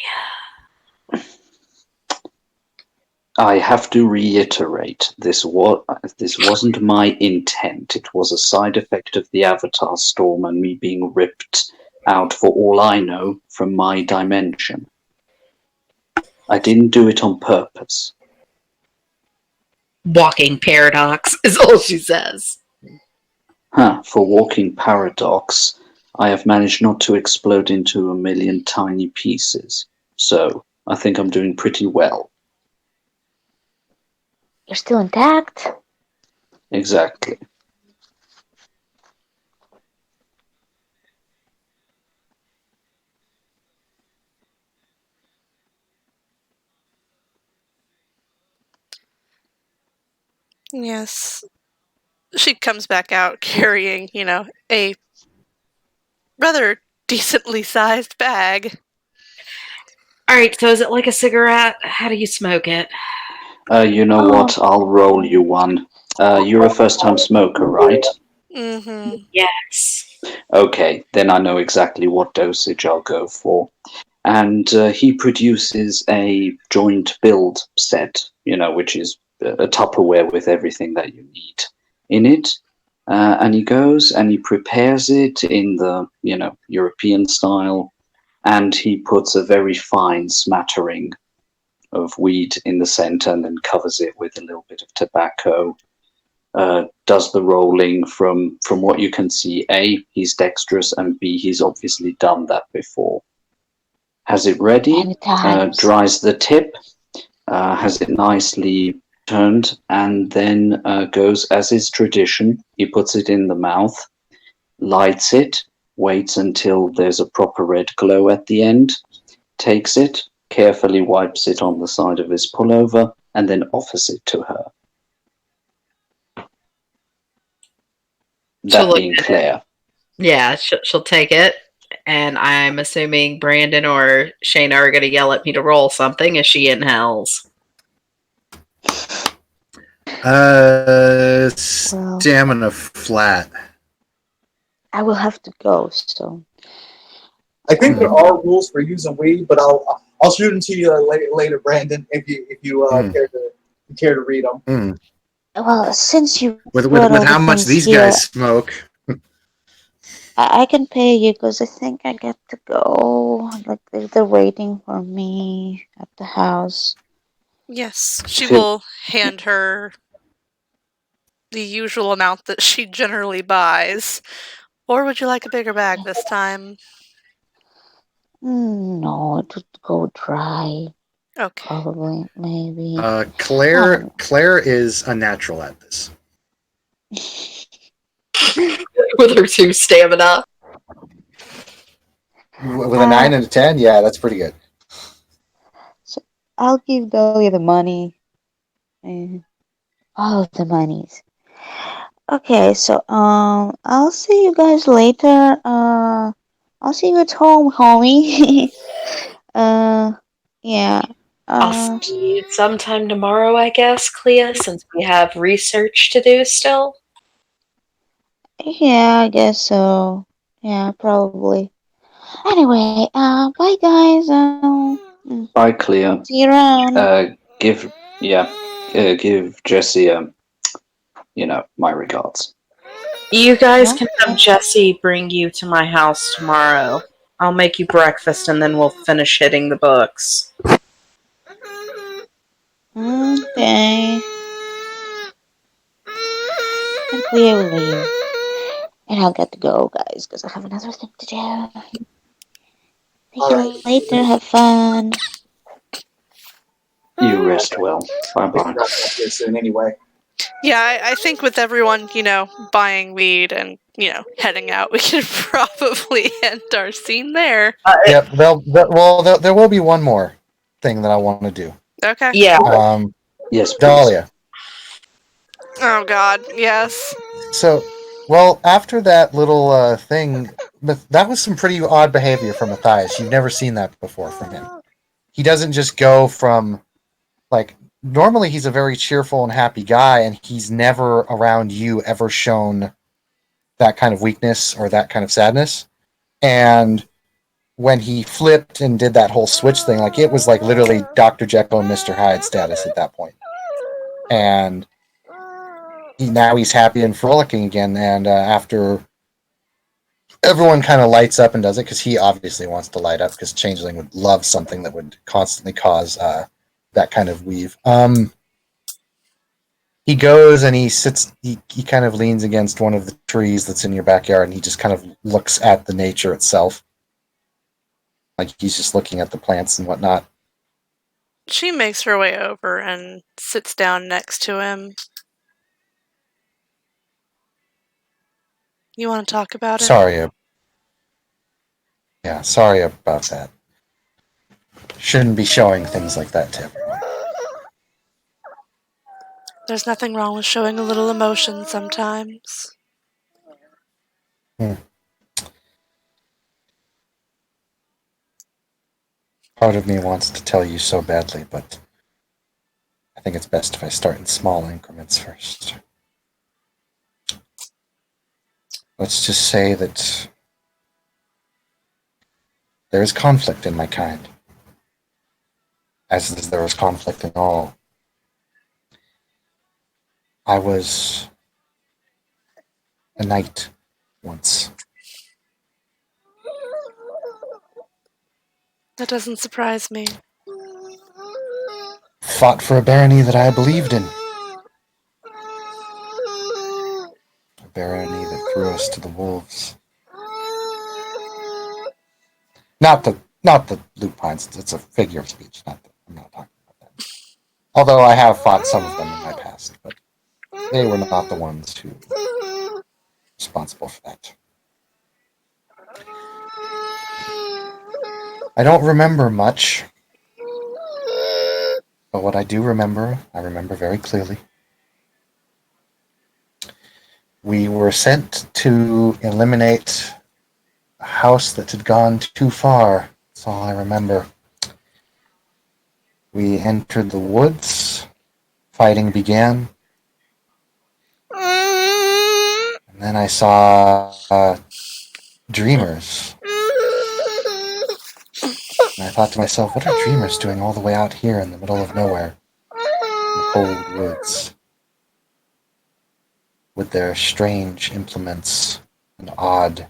I have to reiterate, this wasn't my intent. It was a side effect of the Avatar storm and me being ripped out, for all I know, from my dimension. I didn't do it on purpose. Walking paradox is all she says. For walking paradox, I have managed not to explode into a million tiny pieces. So, I think I'm doing pretty well. You're still intact? Exactly. Yes. She comes back out carrying, a rather decently sized bag. Alright, so is it like a cigarette? How do you smoke it? You know what? I'll roll you one. You're a first-time smoker, right? Mm-hmm. Yes. Okay, then I know exactly what dosage I'll go for. And he produces a joint build set, which is a Tupperware with everything that you need in it. And he goes and he prepares it in the, European style, and he puts a very fine smattering of weed in the center and then covers it with a little bit of tobacco. Does the rolling from what you can see. A, he's dexterous, and B, he's obviously done that before. Has it ready, Many times. dries the tip, has it nicely turned, and then goes, as is tradition, he puts it in the mouth, lights it, waits until there's a proper red glow at the end, takes it, carefully wipes it on the side of his pullover, and then offers it to her. She'll That look being at it. Claire. Yeah, she'll take it, and I'm assuming Brandon or Shayna are going to yell at me to roll something as she inhales. Stamina flat. I will have to go, so. I think there are rules for using weed, but I'll shoot them to you later, Brandon, if you care to read them. Well, since you With brought all how the much things these here, guys smoke. I can pay you because I think I get to go. Like they're waiting for me at the house. Yes, she Phil- will hand her the usual amount that she generally buys. Or would you like a bigger bag this time? No, it would go dry. Okay. Probably, maybe. Claire is a natural at this. With her 2 stamina. With a 9 and a 10, yeah, that's pretty good. So I'll give Dahlia the money. All of the monies. Okay, so I'll see you guys later. I'll see you at home, homie. Yeah. I'll see you sometime tomorrow, I guess, Clea, since we have research to do still. Yeah, I guess so. Yeah, probably. Anyway, bye guys. Bye, Clea. See you around. Give Jesse my regards. You guys No? can have Jesse bring you to my house tomorrow. I'll make you breakfast and then we'll finish hitting the books. Okay. And Clea will leave. And I'll get to go, guys, because I have another thing to do. See you later. Have fun. You rest well. Bye-bye. Here soon, anyway. Yeah, I think with everyone, buying weed and, heading out, we could probably end our scene there. Yep. There will be one more thing that I want to do. Okay. Yeah. Yes, please. Dahlia. Oh, God. Yes. So, after that little thing, that was some pretty odd behavior from Matthias. You've never seen that before from him. He doesn't just go from, normally he's a very cheerful and happy guy, and he's never around you ever shown that kind of weakness or that kind of sadness. And when he flipped and did that whole switch thing, it was literally Dr. Jekyll and Mr. Hyde status at that point. And now he's happy and frolicking again, and after everyone kind of lights up and does it, because he obviously wants to light up, because Changeling would love something that would constantly cause that kind of weave. He goes and he sits, he kind of leans against one of the trees that's in your backyard, and he just kind of looks at the nature itself. He's just looking at the plants and whatnot. She makes her way over and sits down next to him. You want to talk about it? Sorry about that. Shouldn't be showing things like that to everyone. There's nothing wrong with showing a little emotion sometimes. Part of me wants to tell you so badly, but I think it's best if I start in small increments first. Let's just say that there is conflict in my kind, as there was conflict in all. I was a knight once. That doesn't surprise me. Fought for a barony that I believed in. A barony that threw us to the wolves. Not the lupines. It's a figure of speech. I'm not talking about that. Although I have fought some of them in my past, but they were not the ones who were responsible for that. I don't remember much, but what I do remember, I remember very clearly. We were sent to eliminate a house that had gone too far. That's all I remember. We entered the woods. Fighting began. And then I saw dreamers. And I thought to myself, what are dreamers doing all the way out here in the middle of nowhere? In the cold woods. With their strange implements and odd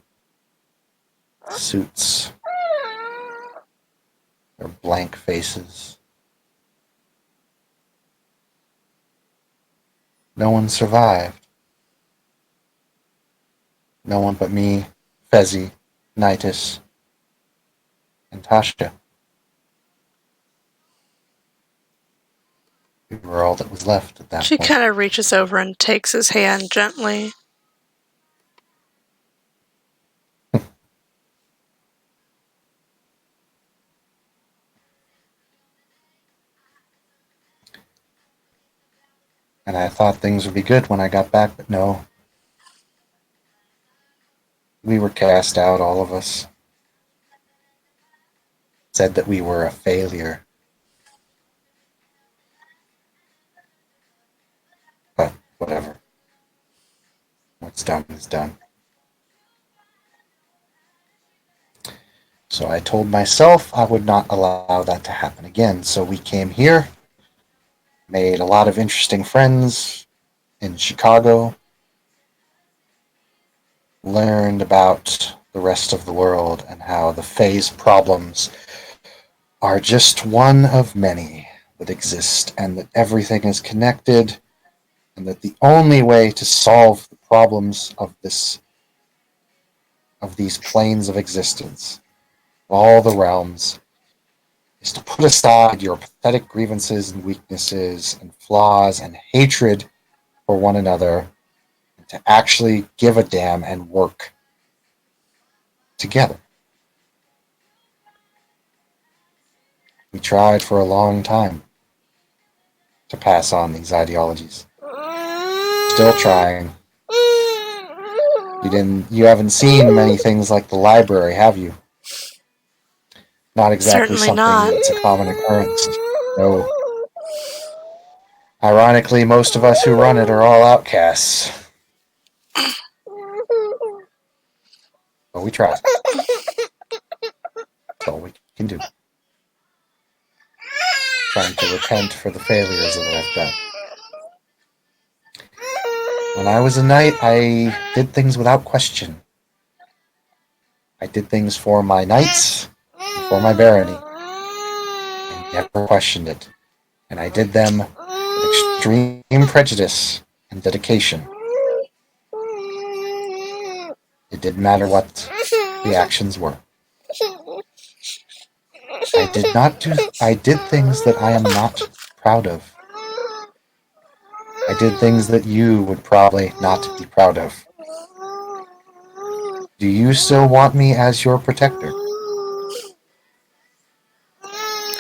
suits. Their blank faces. No one survived. No one but me, Fezzi, Nitus, and Tasha. We were all that was left at that She point. kind of reaches over and takes his hand gently. And I thought things would be good when I got back, but no. We were cast out, all of us. Said that we were a failure. But whatever. What's done is done. So I told myself I would not allow that to happen again. So we came here, made a lot of interesting friends in Chicago, learned about the rest of the world and how the phase problems are just one of many that exist, and that everything is connected, and that the only way to solve the problems of these planes of existence, all the realms, is to put aside your pathetic grievances and weaknesses and flaws and hatred for one another, and to actually give a damn and work together. We tried for a long time to pass on these ideologies. Still trying. You haven't seen many things like the library, have you? Not exactly Certainly something not. that's a common occurrence. No. Ironically, most of us who run it are all outcasts. But we try. That's all we can do. Trying to repent for the failures that I've done. When I was a knight, I did things without question. I did things for my knights, and for my barony. I never questioned it. And I did them with extreme prejudice and dedication. It didn't matter what the actions were. I did things that I am not proud of. I did things that you would probably not be proud of. Do you still want me as your protector?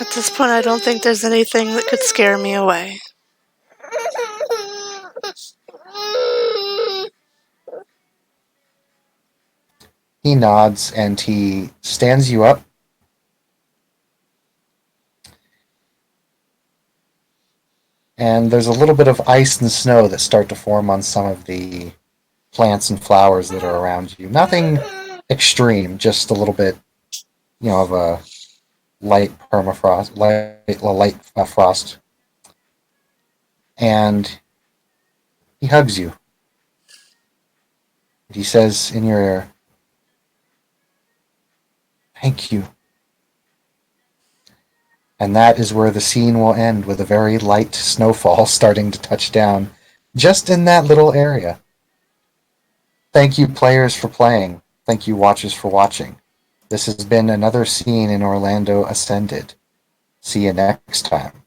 At this point, I don't think there's anything that could scare me away. He nods and he stands you up. And there's a little bit of ice and snow that start to form on some of the plants and flowers that are around you. Nothing extreme, just a little bit, of a light permafrost, light frost. And he hugs you. He says in your ear, "Thank you." And that is where the scene will end, with a very light snowfall starting to touch down just in that little area. Thank you, players, for playing. Thank you, watchers, for watching. This has been another scene in Orlando Ascended. See you next time.